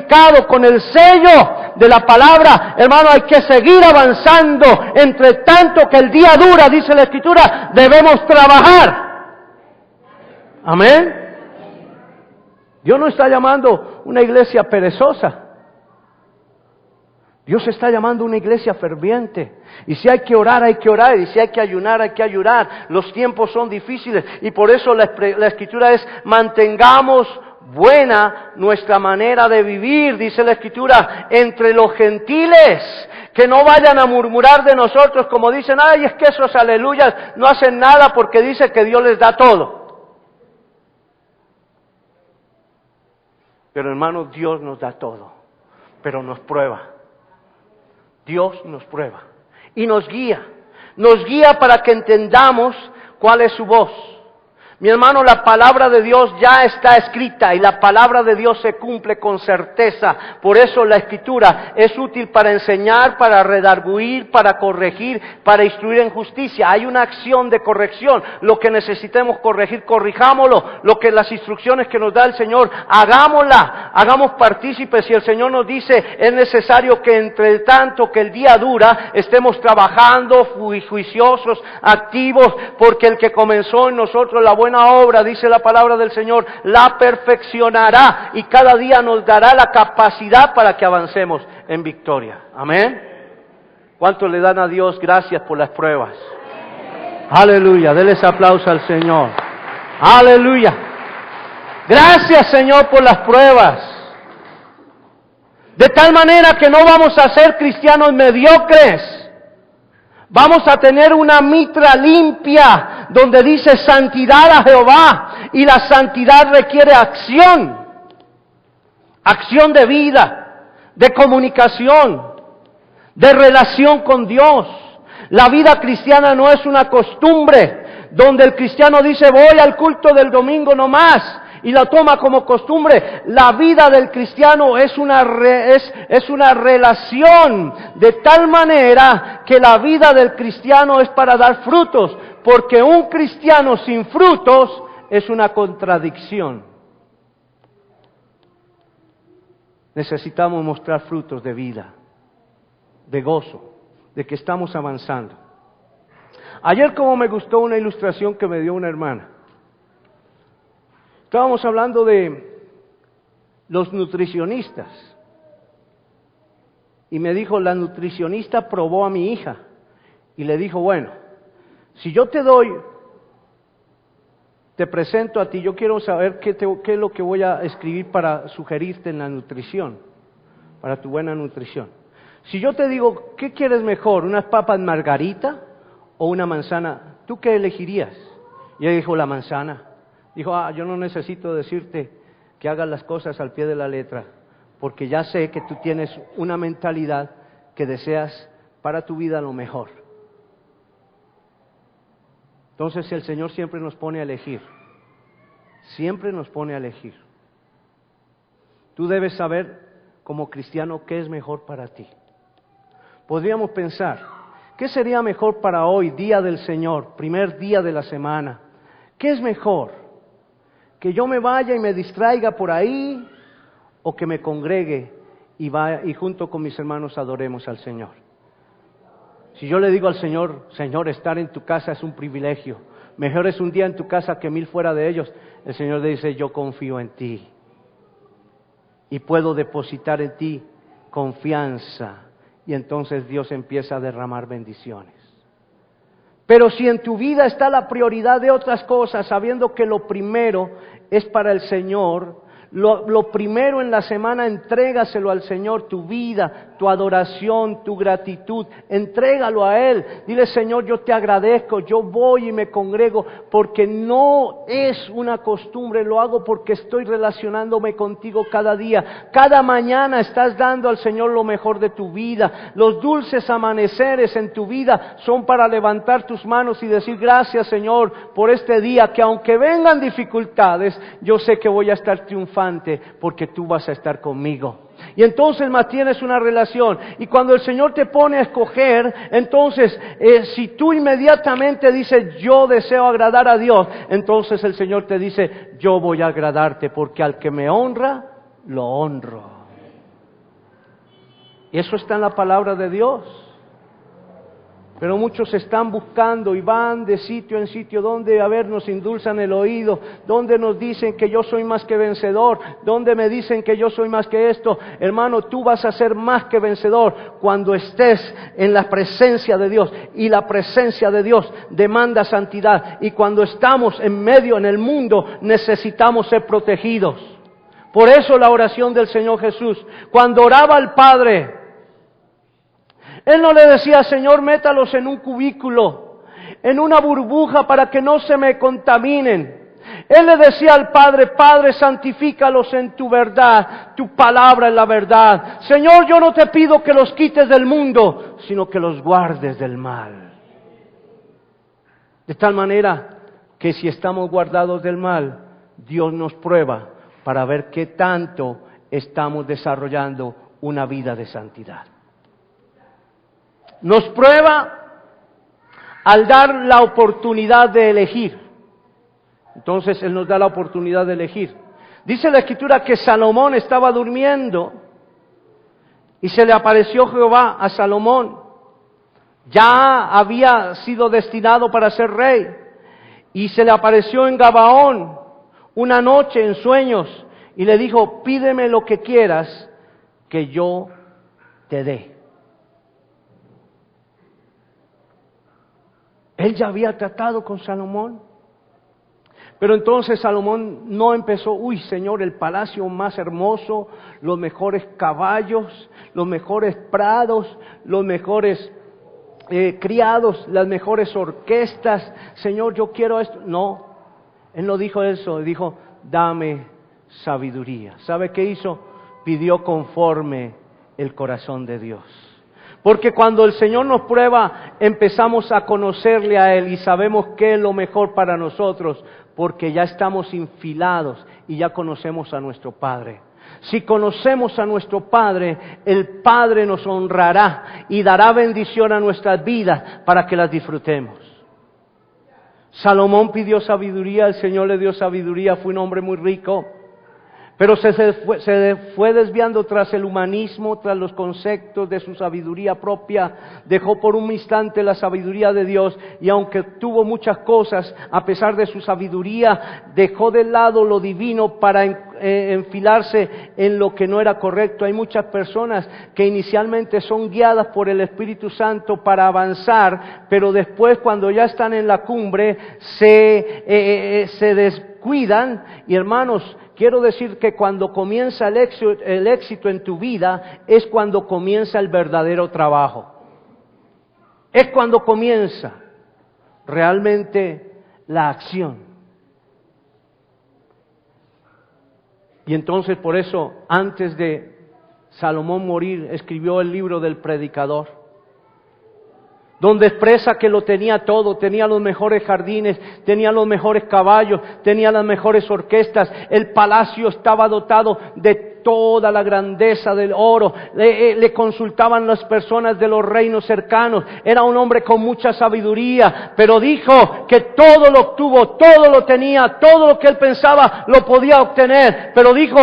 con el sello de la palabra, hermano, hay que seguir avanzando. Entre tanto que el día dura, dice la Escritura, debemos trabajar. Amén. Dios no está llamando una iglesia perezosa. Dios está llamando una iglesia ferviente. Y si hay que orar, hay que orar. Y si hay que ayunar, hay que ayunar. Los tiempos son difíciles. Y por eso la Escritura es, mantengamos buena nuestra manera de vivir, dice la Escritura, entre los gentiles, que no vayan a murmurar de nosotros como dicen, ay, es que esos aleluyas no hacen nada porque dice que Dios les da todo. Pero hermanos, Dios nos da todo, pero nos prueba. Dios nos prueba y nos guía para que entendamos cuál es su voz. Mi hermano, la palabra de Dios ya está escrita y la palabra de Dios se cumple con certeza. Por eso la Escritura es útil para enseñar, para redarguir, para corregir, para instruir en justicia. Hay una acción de corrección. Lo que necesitemos corregir, corrijámoslo. Lo que las instrucciones que nos da el Señor, hagámosla, hagamos partícipes. Si el Señor nos dice, es necesario que entre tanto que el día dura, estemos trabajando, juiciosos, activos, porque el que comenzó en nosotros la buena obra, dice la palabra del Señor, la perfeccionará y cada día nos dará la capacidad para que avancemos en victoria. Amén. ¿Cuántos le dan a Dios gracias por las pruebas? Aleluya, denles aplauso al Señor. Aleluya. Gracias, Señor, por las pruebas. De tal manera que no vamos a ser cristianos mediocres. Vamos a tener una mitra limpia donde dice santidad a Jehová, y la santidad requiere acción de vida, de comunicación, de relación con Dios. La vida cristiana no es una costumbre. donde el cristiano dice voy al culto del domingo nomás y la toma como costumbre. La vida del cristiano es una relación de tal manera que la vida del cristiano es para dar frutos, porque un cristiano sin frutos es una contradicción. Necesitamos mostrar frutos de vida, de gozo, de que estamos avanzando. Ayer como me gustó una ilustración que me dio una hermana. Estábamos hablando de los nutricionistas. Y me dijo, la nutricionista probó a mi hija. Y le dijo, bueno, si yo te presento a ti, yo quiero saber qué es lo que voy a escribir para sugerirte en la nutrición, para tu buena nutrición. Si yo te digo, ¿qué quieres mejor? ¿Unas papas margarita o una manzana? ¿Tú qué elegirías? Y ella dijo, la manzana. Dijo, yo no necesito decirte que hagas las cosas al pie de la letra, porque ya sé que tú tienes una mentalidad que deseas para tu vida lo mejor. Entonces el Señor siempre nos pone a elegir, siempre nos pone a elegir. Tú debes saber como cristiano qué es mejor para ti. Podríamos pensar, ¿qué sería mejor para hoy, día del Señor, primer día de la semana? ¿Qué es mejor? ¿Que yo me vaya y me distraiga por ahí o que me congregue y junto con mis hermanos adoremos al Señor? Si yo le digo al Señor, Señor, estar en tu casa es un privilegio, mejor es un día en tu casa que 1000 fuera de ellos, el Señor le dice, yo confío en ti y puedo depositar en ti confianza, y entonces Dios empieza a derramar bendiciones. Pero si en tu vida está la prioridad de otras cosas, sabiendo que lo primero es para el Señor, lo primero en la semana, entrégaselo al Señor, tu vida, tu adoración, tu gratitud, entrégalo a Él. Dile, Señor, yo te agradezco, yo voy y me congrego, porque no es una costumbre, lo hago porque estoy relacionándome contigo cada día. Cada mañana estás dando al Señor lo mejor de tu vida. Los dulces amaneceres en tu vida son para levantar tus manos y decir, gracias, Señor, por este día, que aunque vengan dificultades, yo sé que voy a estar triunfante, porque tú vas a estar conmigo. Y entonces mantienes una relación. Y cuando el Señor te pone a escoger, entonces si tú inmediatamente dices, yo deseo agradar a Dios, entonces el Señor te dice, yo voy a agradarte, porque al que me honra, lo honro. Y eso está en la palabra de Dios. Pero muchos están buscando y van de sitio en sitio donde, nos endulzan el oído, donde nos dicen que yo soy más que vencedor, donde me dicen que yo soy más que esto. Hermano, tú vas a ser más que vencedor cuando estés en la presencia de Dios, y la presencia de Dios demanda santidad, y cuando estamos en medio en el mundo necesitamos ser protegidos. Por eso la oración del Señor Jesús, cuando oraba al Padre, Él no le decía, Señor, métalos en un cubículo, en una burbuja para que no se me contaminen. Él le decía al Padre, Padre, santifícalos en tu verdad, tu palabra es la verdad. Señor, yo no te pido que los quites del mundo, sino que los guardes del mal. De tal manera que si estamos guardados del mal, Dios nos prueba para ver qué tanto estamos desarrollando una vida de santidad. Nos prueba al dar la oportunidad de elegir. Entonces Él nos da la oportunidad de elegir. Dice la Escritura que Salomón estaba durmiendo y se le apareció Jehová a Salomón. Ya había sido destinado para ser rey, y se le apareció en Gabaón una noche en sueños y le dijo, pídeme lo que quieras que yo te dé. Él ya había tratado con Salomón. Pero entonces Salomón no empezó, Señor, el palacio más hermoso, los mejores caballos, los mejores prados, los mejores criados, las mejores orquestas. Señor, yo quiero esto. No, Él no dijo eso, dijo, dame sabiduría. ¿Sabe qué hizo? Pidió conforme el corazón de Dios. Porque cuando el Señor nos prueba, empezamos a conocerle a Él y sabemos qué es lo mejor para nosotros, porque ya estamos infilados y ya conocemos a nuestro Padre. Si conocemos a nuestro Padre, el Padre nos honrará y dará bendición a nuestras vidas para que las disfrutemos. Salomón pidió sabiduría, el Señor le dio sabiduría, fue un hombre muy rico. Pero se fue desviando tras el humanismo, tras los conceptos de su sabiduría propia, dejó por un instante la sabiduría de Dios y aunque tuvo muchas cosas, a pesar de su sabiduría, dejó de lado lo divino para enfilarse en lo que no era correcto. Hay muchas personas que inicialmente son guiadas por el Espíritu Santo para avanzar, pero después cuando ya están en la cumbre se descuidan y hermanos, quiero decir que cuando comienza el éxito en tu vida es cuando comienza el verdadero trabajo. Es cuando comienza realmente la acción. Y entonces por eso, antes de Salomón morir, escribió el libro del Predicador, donde expresa que lo tenía todo, tenía los mejores jardines, tenía los mejores caballos, tenía las mejores orquestas, el palacio estaba dotado de toda la grandeza del oro, le consultaban las personas de los reinos cercanos, era un hombre con mucha sabiduría, pero dijo que todo lo obtuvo, todo lo tenía, todo lo que él pensaba lo podía obtener, pero dijo,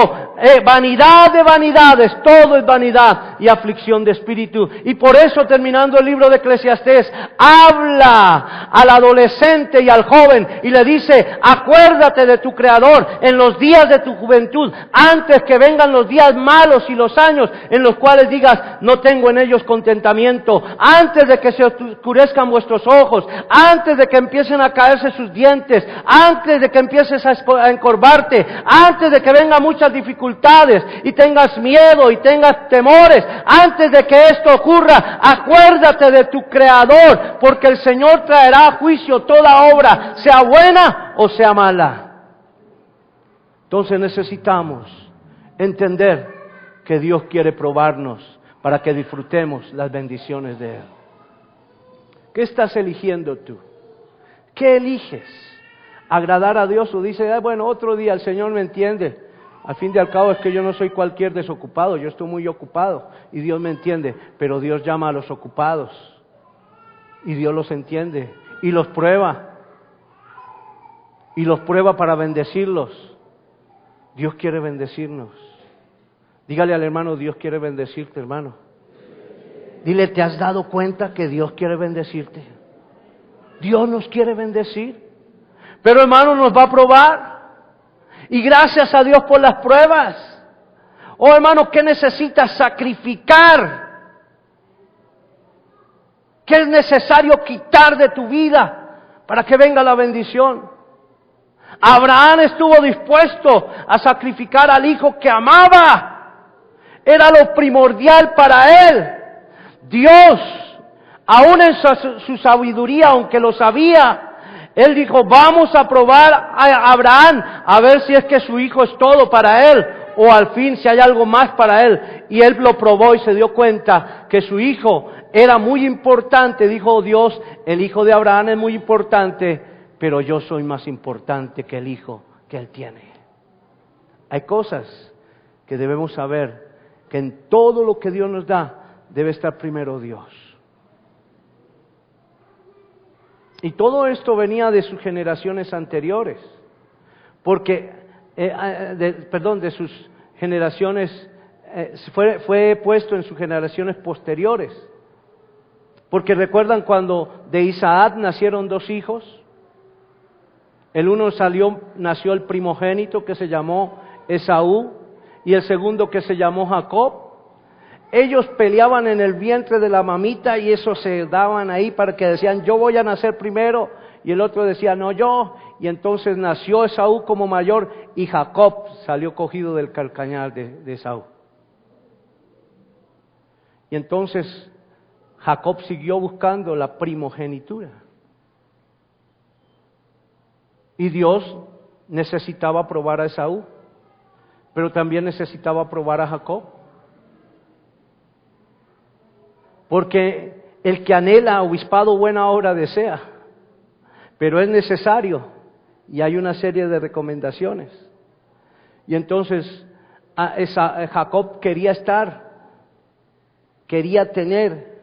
vanidad de vanidades, todo es vanidad y aflicción de espíritu, y por eso terminando el libro de Eclesiastés, habla al adolescente y al joven y le dice, acuérdate de tu Creador en los días de tu juventud, antes que vengan los días malos y los años en los cuales digas, no tengo en ellos contentamiento, antes de que se oscurezcan vuestros ojos, antes de que empiecen a caerse sus dientes, antes de que empieces a encorvarte, antes de que vengan muchas dificultades y tengas miedo y tengas temores, antes de que esto ocurra, acuérdate de tu Creador, porque el Señor traerá a juicio toda obra, sea buena o sea mala. Entonces necesitamos entender que Dios quiere probarnos para que disfrutemos las bendiciones de Él. ¿Qué estás eligiendo tú? ¿Qué eliges? ¿Agradar a Dios o dices, bueno, otro día el Señor me entiende? Al fin y al cabo es que yo no soy cualquier desocupado, yo estoy muy ocupado y Dios me entiende, pero Dios llama a los ocupados y Dios los entiende y los prueba para bendecirlos. Dios quiere bendecirnos. Dígale al hermano, Dios quiere bendecirte, hermano. Dile, ¿te has dado cuenta que Dios quiere bendecirte? Dios nos quiere bendecir, pero hermano nos va a probar. Y gracias a Dios por las pruebas. Oh hermano, ¿qué necesitas sacrificar? ¿Qué es necesario quitar de tu vida para que venga la bendición? Abraham estuvo dispuesto a sacrificar al hijo que amaba. Era lo primordial para él. Dios, aún en su sabiduría, aunque lo sabía, Él dijo, vamos a probar a Abraham, a ver si es que su hijo es todo para él, o al fin si hay algo más para él. Y él lo probó y se dio cuenta que su hijo era muy importante. Dijo Dios, el hijo de Abraham es muy importante, pero yo soy más importante que el hijo que él tiene. Hay cosas que debemos saber, que en todo lo que Dios nos da, debe estar primero Dios. Y todo esto venía de sus generaciones anteriores, porque, de sus generaciones, fue puesto en sus generaciones posteriores. Porque recuerdan cuando de Isaac nacieron dos hijos, el uno nació el primogénito que se llamó Esaú, y el segundo que se llamó Jacob. Ellos peleaban en el vientre de la mamita y eso se daban ahí para que decían, yo voy a nacer primero, y el otro decía, no, yo. Y entonces nació Esaú como mayor y Jacob salió cogido del calcañar de Esaú. Y entonces Jacob siguió buscando la primogenitura. Y Dios necesitaba probar a Esaú, pero también necesitaba probar a Jacob. Porque el que anhela obispado buena obra desea, pero es necesario y hay una serie de recomendaciones. Y entonces Jacob quería tener,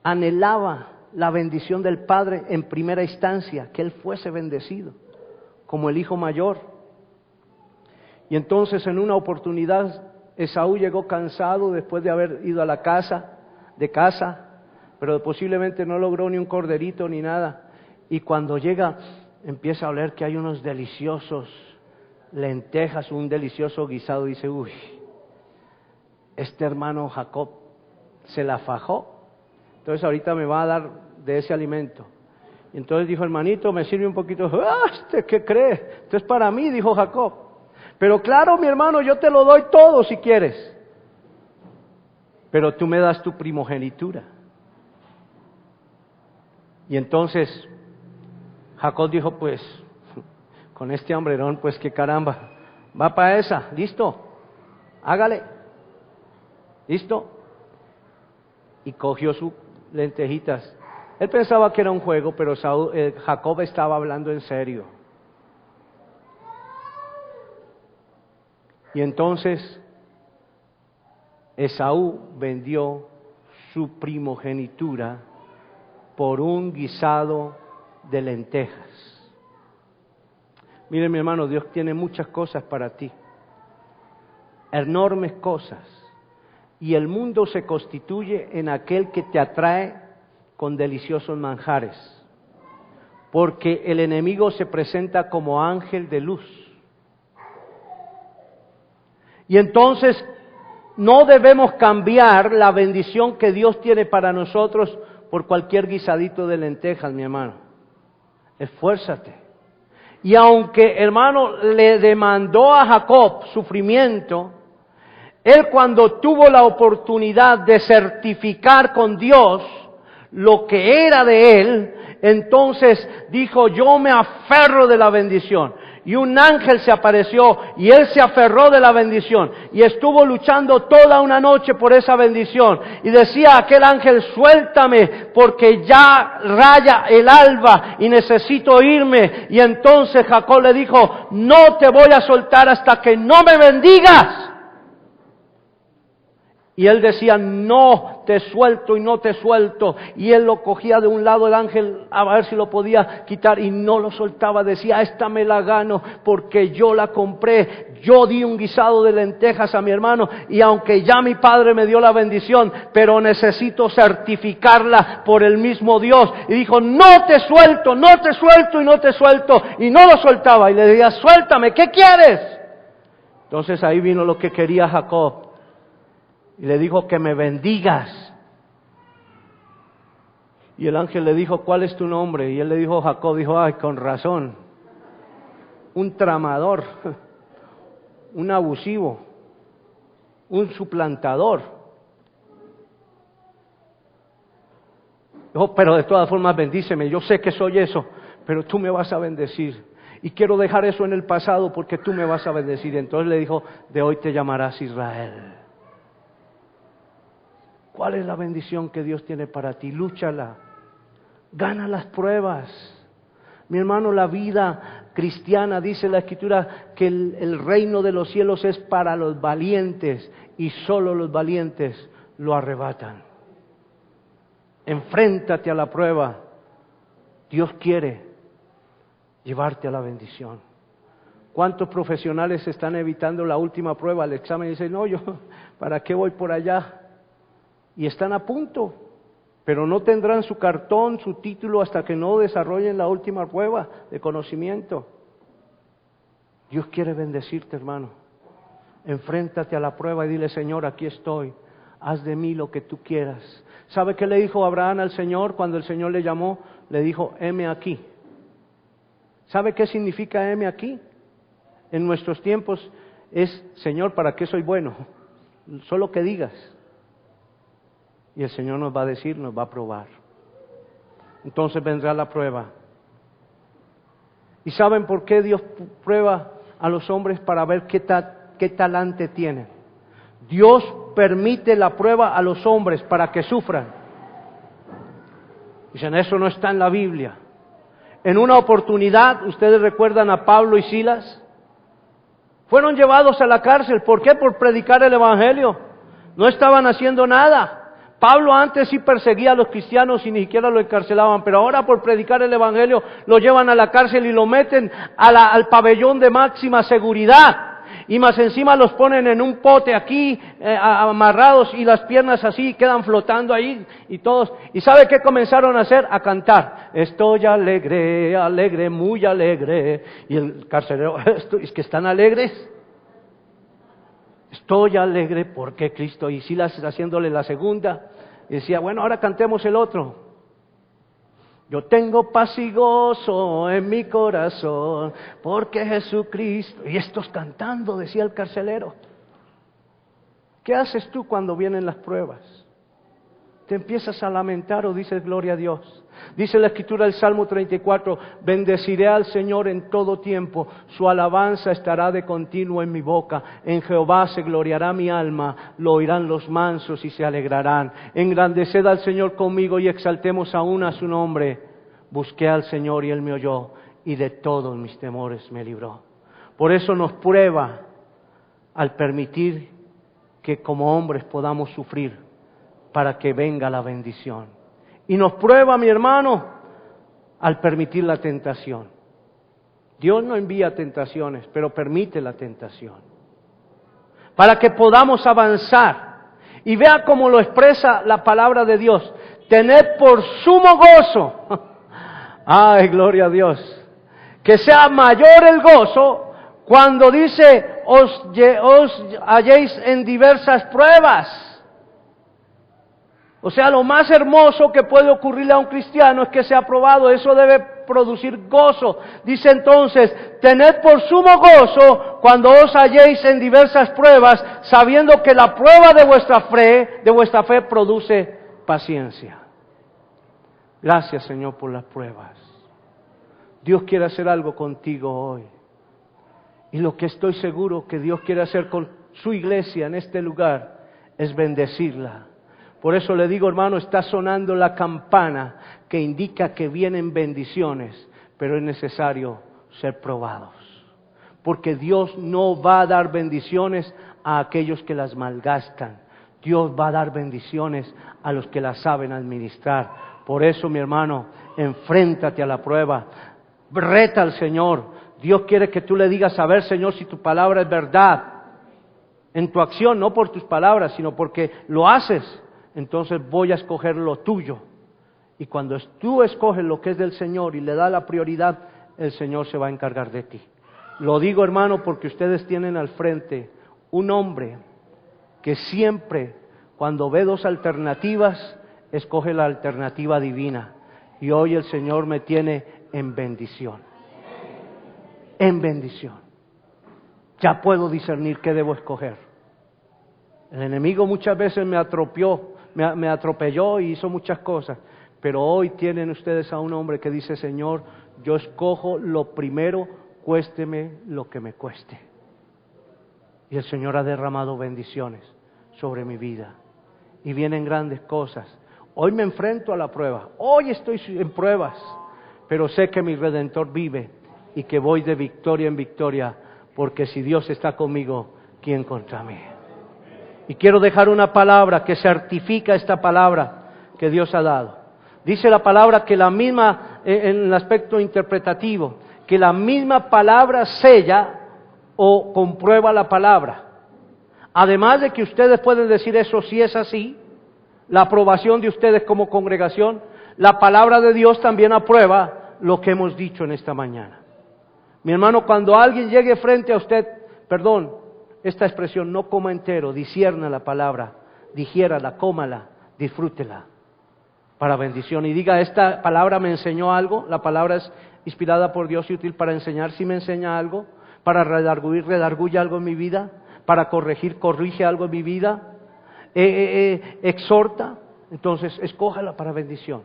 anhelaba la bendición del Padre en primera instancia, que él fuese bendecido como el hijo mayor. Y entonces en una oportunidad Esaú llegó cansado después de haber ido a la casa, pero posiblemente no logró ni un corderito ni nada. Y cuando llega empieza a oler que hay unos deliciosos lentejas, un delicioso guisado. Dice, uy, este hermano Jacob se la fajó. Entonces ahorita me va a dar de ese alimento. Y entonces dijo, hermanito, me sirve un poquito. ¿Usted qué cree? Esto es para mí, dijo Jacob. Pero claro, mi hermano, yo te lo doy todo si quieres. Pero tú me das tu primogenitura. Y entonces Jacob dijo, pues, con este hombrerón, pues qué caramba. Va para esa, listo, hágale. ¿Listo? Y cogió sus lentejitas. Él pensaba que era un juego, pero Jacob estaba hablando en serio. Y entonces Esaú vendió su primogenitura por un guisado de lentejas. Mire, mi hermano, Dios tiene muchas cosas para ti, enormes cosas, y el mundo se constituye en aquel que te atrae con deliciosos manjares, porque el enemigo se presenta como ángel de luz. Y entonces no debemos cambiar la bendición que Dios tiene para nosotros por cualquier guisadito de lentejas, mi hermano. Esfuérzate. Y aunque, hermano, le demandó a Jacob sufrimiento, él cuando tuvo la oportunidad de certificar con Dios lo que era de él, entonces dijo, yo me aferro de la bendición. Y un ángel se apareció y él se aferró de la bendición y estuvo luchando toda una noche por esa bendición. Y decía aquel ángel, suéltame porque ya raya el alba y necesito irme. Y entonces Jacob le dijo, no te voy a soltar hasta que no me bendigas. Y él decía, no te suelto y no te suelto. Y él lo cogía de un lado el ángel a ver si lo podía quitar y no lo soltaba. Decía, esta me la gano porque yo la compré. Yo di un guisado de lentejas a mi hermano y aunque ya mi padre me dio la bendición, pero necesito certificarla por el mismo Dios. Y dijo, no te suelto, no te suelto y no te suelto. Y no lo soltaba y le decía, suéltame, ¿qué quieres? Entonces ahí vino lo que quería Jacob. Y le dijo, que me bendigas. Y el ángel le dijo, ¿cuál es tu nombre? Y él le dijo, Jacob. Dijo, ay, con razón. Un tramador, un abusivo, un suplantador. Dijo, pero de todas formas bendíceme, yo sé que soy eso, pero tú me vas a bendecir. Y quiero dejar eso en el pasado porque tú me vas a bendecir. Entonces le dijo, de hoy te llamarás Israel. ¿Cuál es la bendición que Dios tiene para ti? Lúchala, gana las pruebas. Mi hermano, la vida cristiana, dice la Escritura, que el reino de los cielos es para los valientes y solo los valientes lo arrebatan. Enfréntate a la prueba. Dios quiere llevarte a la bendición. ¿Cuántos profesionales están evitando la última prueba, el examen? Y dicen, no, yo, ¿para qué voy por allá? Y están a punto, pero no tendrán su cartón, su título, hasta que no desarrollen la última prueba de conocimiento. Dios quiere bendecirte, hermano. Enfréntate a la prueba y dile, Señor, aquí estoy, haz de mí lo que tú quieras. ¿Sabe qué le dijo Abraham al Señor cuando el Señor le llamó? Le dijo, heme aquí. ¿Sabe qué significa heme aquí? En nuestros tiempos es, Señor, ¿para qué soy bueno? Solo que digas. Y el Señor nos va a decir, nos va a probar. Entonces vendrá la prueba. ¿Y saben por qué Dios prueba a los hombres? Para ver qué talante tienen. Dios permite la prueba a los hombres para que sufran. Dicen, eso no está en la Biblia. En una oportunidad, ustedes recuerdan a Pablo y Silas, fueron llevados a la cárcel. ¿Por qué? Por predicar el Evangelio. No estaban haciendo nada. Pablo antes sí perseguía a los cristianos y ni siquiera lo encarcelaban, pero ahora por predicar el Evangelio lo llevan a la cárcel y lo meten al pabellón de máxima seguridad. Y más encima los ponen en un pote aquí, amarrados, y las piernas así, quedan flotando ahí, y todos. ¿Y sabe qué comenzaron a hacer? A cantar. Estoy alegre, alegre, muy alegre. Y el carcelero, es que están alegres. Estoy alegre porque Cristo, y Silas haciéndole la segunda, y decía, bueno, ahora cantemos el otro. Yo tengo paz y gozo en mi corazón, porque Jesucristo, y estos cantando, decía el carcelero. ¿Qué haces tú cuando vienen las pruebas? ¿Te empiezas a lamentar o dices gloria a Dios? Dice la Escritura del Salmo 34, bendeciré al Señor en todo tiempo, su alabanza estará de continuo en mi boca, en Jehová se gloriará mi alma, lo oirán los mansos y se alegrarán. Engrandeced al Señor conmigo y exaltemos aún a su nombre. Busqué al Señor y Él me oyó, y de todos mis temores me libró. Por eso nos prueba al permitir que como hombres podamos sufrir, para que venga la bendición. Y nos prueba, mi hermano, al permitir la tentación. Dios no envía tentaciones, pero permite la tentación. Para que podamos avanzar. Y vea cómo lo expresa la palabra de Dios. Tened por sumo gozo. Ay, gloria a Dios. Que sea mayor el gozo cuando dice, os halléis en diversas pruebas. O sea, lo más hermoso que puede ocurrirle a un cristiano es que sea probado. Eso debe producir gozo. Dice entonces, tened por sumo gozo cuando os halléis en diversas pruebas, sabiendo que la prueba de vuestra fe produce paciencia. Gracias, Señor, por las pruebas. Dios quiere hacer algo contigo hoy. Y lo que estoy seguro que Dios quiere hacer con su iglesia en este lugar es bendecirla. Por eso le digo, hermano, está sonando la campana que indica que vienen bendiciones, pero es necesario ser probados. Porque Dios no va a dar bendiciones a aquellos que las malgastan. Dios va a dar bendiciones a los que las saben administrar. Por eso, mi hermano, enfréntate a la prueba. Reta al Señor. Dios quiere que tú le digas, a ver, Señor, si tu palabra es verdad. En tu acción, no por tus palabras, sino porque lo haces. Entonces voy a escoger lo tuyo. Y cuando tú escoges lo que es del Señor y le das la prioridad, el Señor se va a encargar de ti. Lo digo, hermano, porque ustedes tienen al frente un hombre que siempre, cuando ve dos alternativas, escoge la alternativa divina. Y hoy el Señor me tiene en bendición. En bendición. Ya puedo discernir qué debo escoger. El enemigo muchas veces me atropelló y hizo muchas cosas, pero hoy tienen ustedes a un hombre que dice, Señor, yo escojo lo primero, cuésteme lo que me cueste. Y el Señor ha derramado bendiciones sobre mi vida, y vienen grandes cosas. Hoy me enfrento a la prueba, hoy estoy en pruebas, pero sé que mi Redentor vive, y que voy de victoria en victoria, porque si Dios está conmigo, ¿quién contra mí? Y quiero dejar una palabra que certifica esta palabra que Dios ha dado. Dice la palabra que la misma, en el aspecto interpretativo, que la misma palabra sella o comprueba la palabra. Además de que ustedes pueden decir eso si es así, la aprobación de ustedes como congregación, la palabra de Dios también aprueba lo que hemos dicho en esta mañana. Mi hermano, cuando alguien llegue frente a usted, esta expresión, no coma entero, discierna la palabra, digiérala, cómala, disfrútela, para bendición. Y diga, esta palabra me enseñó algo, la palabra es inspirada por Dios y útil para enseñar, si me enseña algo, para redarguye algo en mi vida, para corrige algo en mi vida, exhorta, entonces escójala para bendición.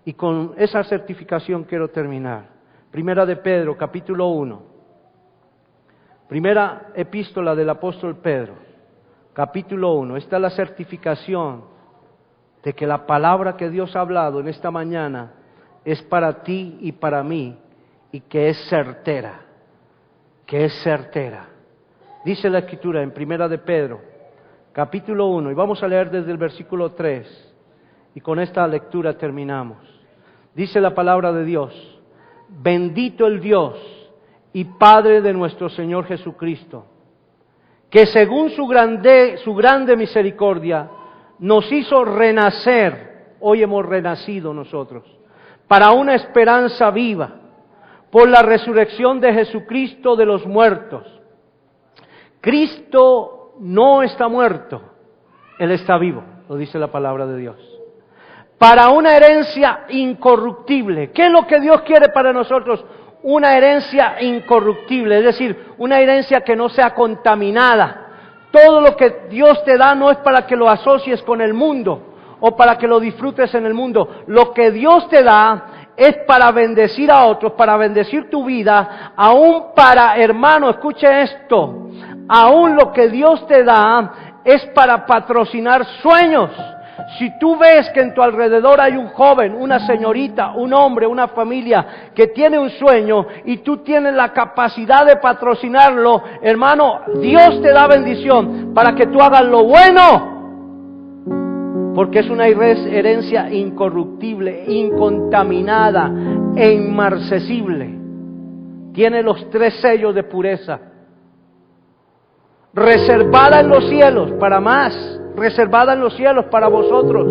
Y con esa certificación quiero terminar. Primera de Pedro, capítulo 1. Primera epístola del apóstol Pedro, capítulo 1. Esta es la certificación de que la palabra que Dios ha hablado en esta mañana es para ti y para mí, y que es certera, Dice la Escritura en Primera de Pedro, capítulo 1, y vamos a leer desde el versículo 3, y con esta lectura terminamos. Dice la palabra de Dios: bendito el Dios y Padre de nuestro Señor Jesucristo, que según su grande misericordia nos hizo renacer, hoy hemos renacido nosotros, para una esperanza viva, por la resurrección de Jesucristo de los muertos. Cristo no está muerto, Él está vivo, lo dice la palabra de Dios. Para una herencia incorruptible. ¿Qué es lo que Dios quiere para nosotros? Una herencia incorruptible, es decir, una herencia que no sea contaminada. Todo lo que Dios te da no es para que lo asocies con el mundo o para que lo disfrutes en el mundo. Lo que Dios te da es para bendecir a otros, para bendecir tu vida, aún para, hermano, escuche esto, aún lo que Dios te da es para patrocinar sueños. Si tú ves que en tu alrededor hay un joven, una señorita, un hombre, una familia que tiene un sueño y tú tienes la capacidad de patrocinarlo, hermano, Dios te da bendición para que tú hagas lo bueno. Porque es una herencia incorruptible, incontaminada e inmarcesible. Tiene los 3 sellos de pureza. Reservada en los cielos para más. Reservada en los cielos para vosotros,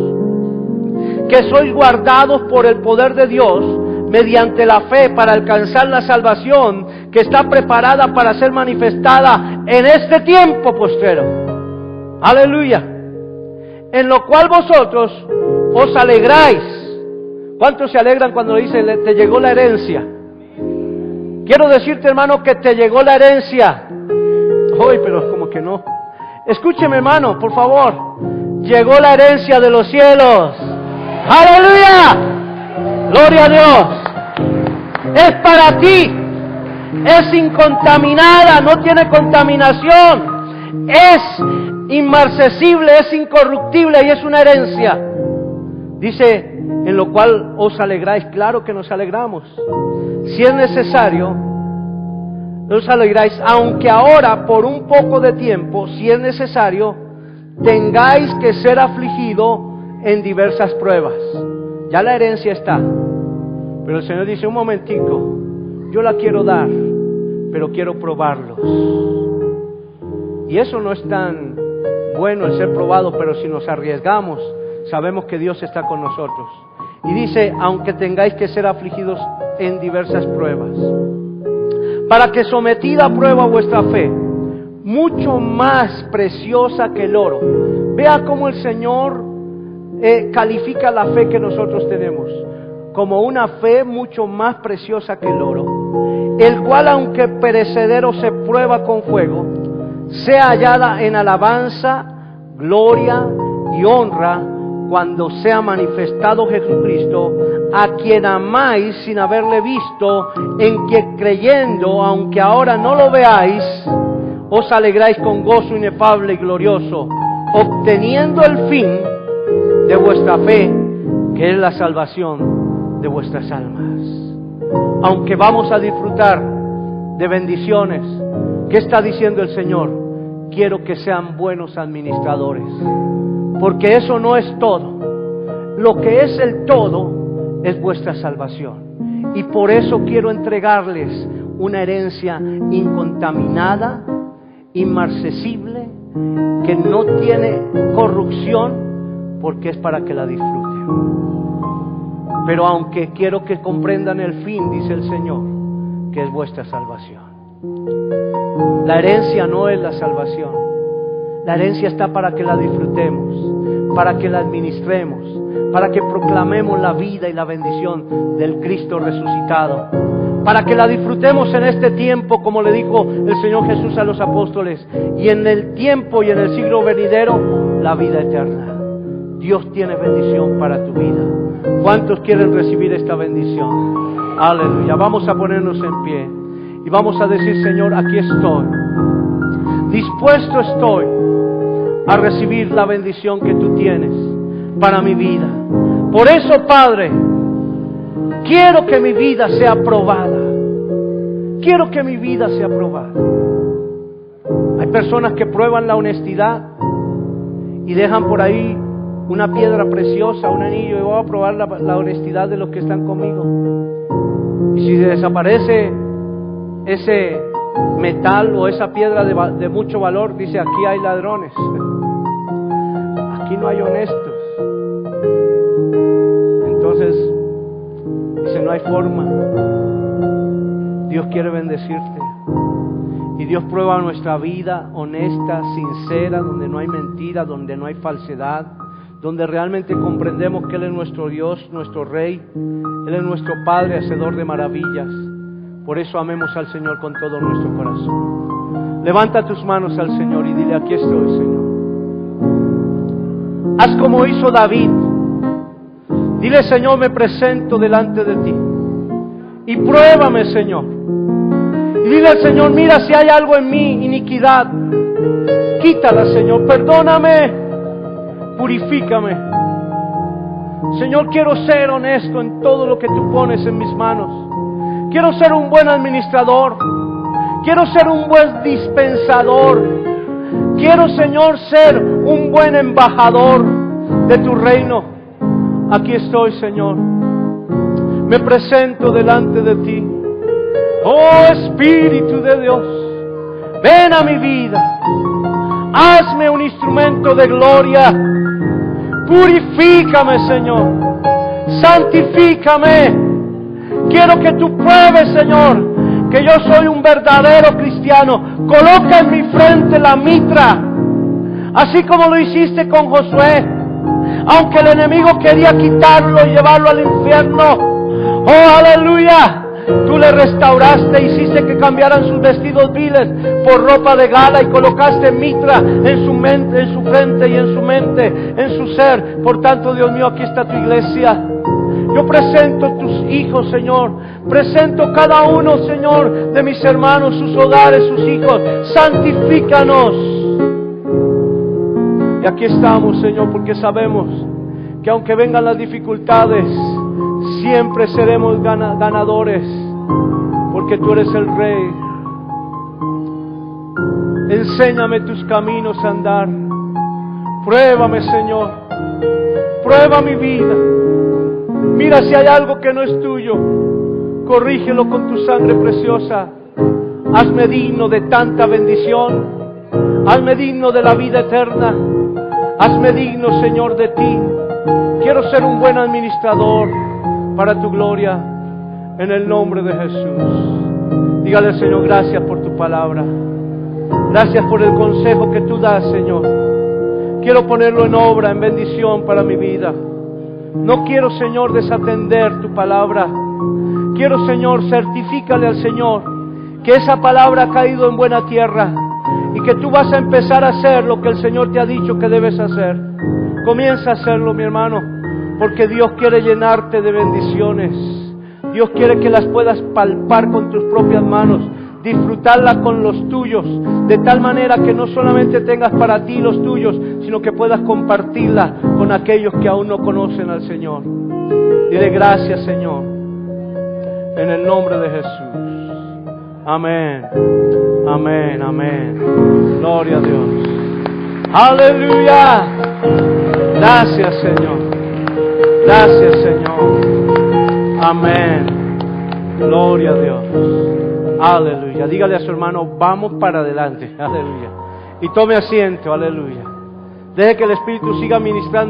que sois guardados por el poder de Dios mediante la fe para alcanzar la salvación que está preparada para ser manifestada en este tiempo postrero. Aleluya. En lo cual vosotros os alegráis. ¿Cuántos se alegran cuando dice te llegó la herencia? Quiero decirte, hermano, que te llegó la herencia. Hoy, pero como que no. Escúcheme, hermano, por favor. Llegó la herencia de los cielos. ¡Aleluya! ¡Gloria a Dios! Es para ti. Es incontaminada, no tiene contaminación. Es inmarcesible, es incorruptible y es una herencia. Dice, en lo cual os alegráis. Claro que nos alegramos. Si es necesario, os alegráis, aunque ahora por un poco de tiempo, si es necesario, tengáis que ser afligido en diversas pruebas. Ya la herencia está, pero el Señor dice, un momentico, yo la quiero dar, pero quiero probarlos. Y eso no es tan bueno el ser probado, pero si nos arriesgamos, sabemos que Dios está con nosotros. Y dice, aunque tengáis que ser afligidos en diversas pruebas, para que sometida a prueba vuestra fe, mucho más preciosa que el oro. Vea cómo el Señor califica la fe que nosotros tenemos, como una fe mucho más preciosa que el oro, el cual aunque perecedero se prueba con fuego, sea hallada en alabanza, gloria y honra, cuando sea manifestado Jesucristo, a quien amáis sin haberle visto, en quien creyendo, aunque ahora no lo veáis, os alegráis con gozo inefable y glorioso, obteniendo el fin de vuestra fe, que es la salvación de vuestras almas. Aunque vamos a disfrutar de bendiciones, ¿qué está diciendo el Señor? Quiero que sean buenos administradores. Porque eso no es todo. Lo que es el todo es vuestra salvación. Y por eso quiero entregarles una herencia incontaminada, inmarcesible, que no tiene corrupción, porque es para que la disfruten. Pero aunque quiero que comprendan el fin, dice el Señor, que es vuestra salvación. La herencia no es la salvación. La herencia está para que la disfrutemos, para que la administremos, para que proclamemos la vida y la bendición del Cristo resucitado, para que la disfrutemos en este tiempo, como le dijo el Señor Jesús a los apóstoles, y en el tiempo y en el siglo venidero, la vida eterna. Dios tiene bendición para tu vida. ¿Cuántos quieren recibir esta bendición? Aleluya. Vamos a ponernos en pie y vamos a decir, Señor, aquí estoy. Dispuesto estoy a recibir la bendición que tú tienes. para mi vida. Por eso, Padre, quiero que mi vida sea probada. Quiero que mi vida sea probada. Hay personas que prueban la honestidad y dejan por ahí una piedra preciosa, un anillo, y voy a probar la honestidad de los que están conmigo. Y si desaparece ese metal o esa piedra de mucho valor, dice: aquí hay ladrones, aquí no hay honestos. Entonces dice: no hay forma. Dios quiere bendecirte, y Dios prueba nuestra vida honesta, sincera, donde no hay mentira, donde no hay falsedad, donde realmente comprendemos que Él es nuestro Dios, nuestro Rey. Él es nuestro Padre, hacedor de maravillas. Por eso amemos al Señor con todo nuestro corazón. Levanta tus manos al Señor y dile: aquí estoy, Señor. Haz como hizo David. Dile: Señor, me presento delante de ti y pruébame, Señor. Y dile al Señor: mira si hay algo en mí, iniquidad, quítala, Señor. Perdóname, purifícame. Señor, quiero ser honesto en todo lo que tú pones en mis manos. Quiero ser un buen administrador. Quiero ser un buen dispensador. Quiero, Señor, ser un buen embajador de tu reino. Aquí estoy, Señor. Me presento delante de ti. Oh Espíritu de Dios, ven a mi vida. Hazme un instrumento de gloria. Purifícame, Señor. Santifícame. Quiero que tú pruebes, Señor, que yo soy un verdadero cristiano. Coloca en mi frente la mitra, así como lo hiciste con Josué. Aunque el enemigo quería quitarlo y llevarlo al infierno, oh aleluya, tú le restauraste, hiciste que cambiaran sus vestidos viles por ropa de gala y colocaste mitra en su mente, en su frente y en su mente, en su ser. Por tanto, Dios mío, aquí está tu iglesia. Yo presento tus hijos, Señor. Presento cada uno, Señor, de mis hermanos, sus hogares, sus hijos. Santifícanos. Y aquí estamos, Señor, porque sabemos que aunque vengan las dificultades, siempre seremos ganadores, porque tú eres el Rey. Enséñame tus caminos a andar. Pruébame, Señor. Prueba mi vida. Mira si hay algo que no es tuyo. Corrígelo con tu sangre preciosa. Hazme digno de tanta bendición. Hazme digno de la vida eterna. Hazme digno, Señor, de ti. Quiero ser un buen administrador para tu gloria, en el nombre de Jesús. Dígale al Señor: gracias por tu palabra. Gracias por el consejo que tú das, Señor. Quiero ponerlo en obra, en bendición para mi vida. No quiero, Señor, desatender tu palabra. Quiero, Señor, certifícale al Señor que esa palabra ha caído en buena tierra y que tú vas a empezar a hacer lo que el Señor te ha dicho que debes hacer. Comienza a hacerlo, mi hermano, porque Dios quiere llenarte de bendiciones. Dios quiere que las puedas palpar con tus propias manos, disfrutarlas con los tuyos, de tal manera que no solamente tengas para ti los tuyos, sino que puedas compartirla con aquellos que aún no conocen al Señor. Dile: gracias, Señor, en el nombre de Jesús. Amén, amén, amén. Gloria a Dios. Aleluya. Gracias, Señor. Gracias, Señor. Amén. Gloria a Dios. Aleluya. Dígale a su hermano: vamos para adelante. Aleluya. Y tome asiento. Aleluya. Deje que el Espíritu siga ministrando.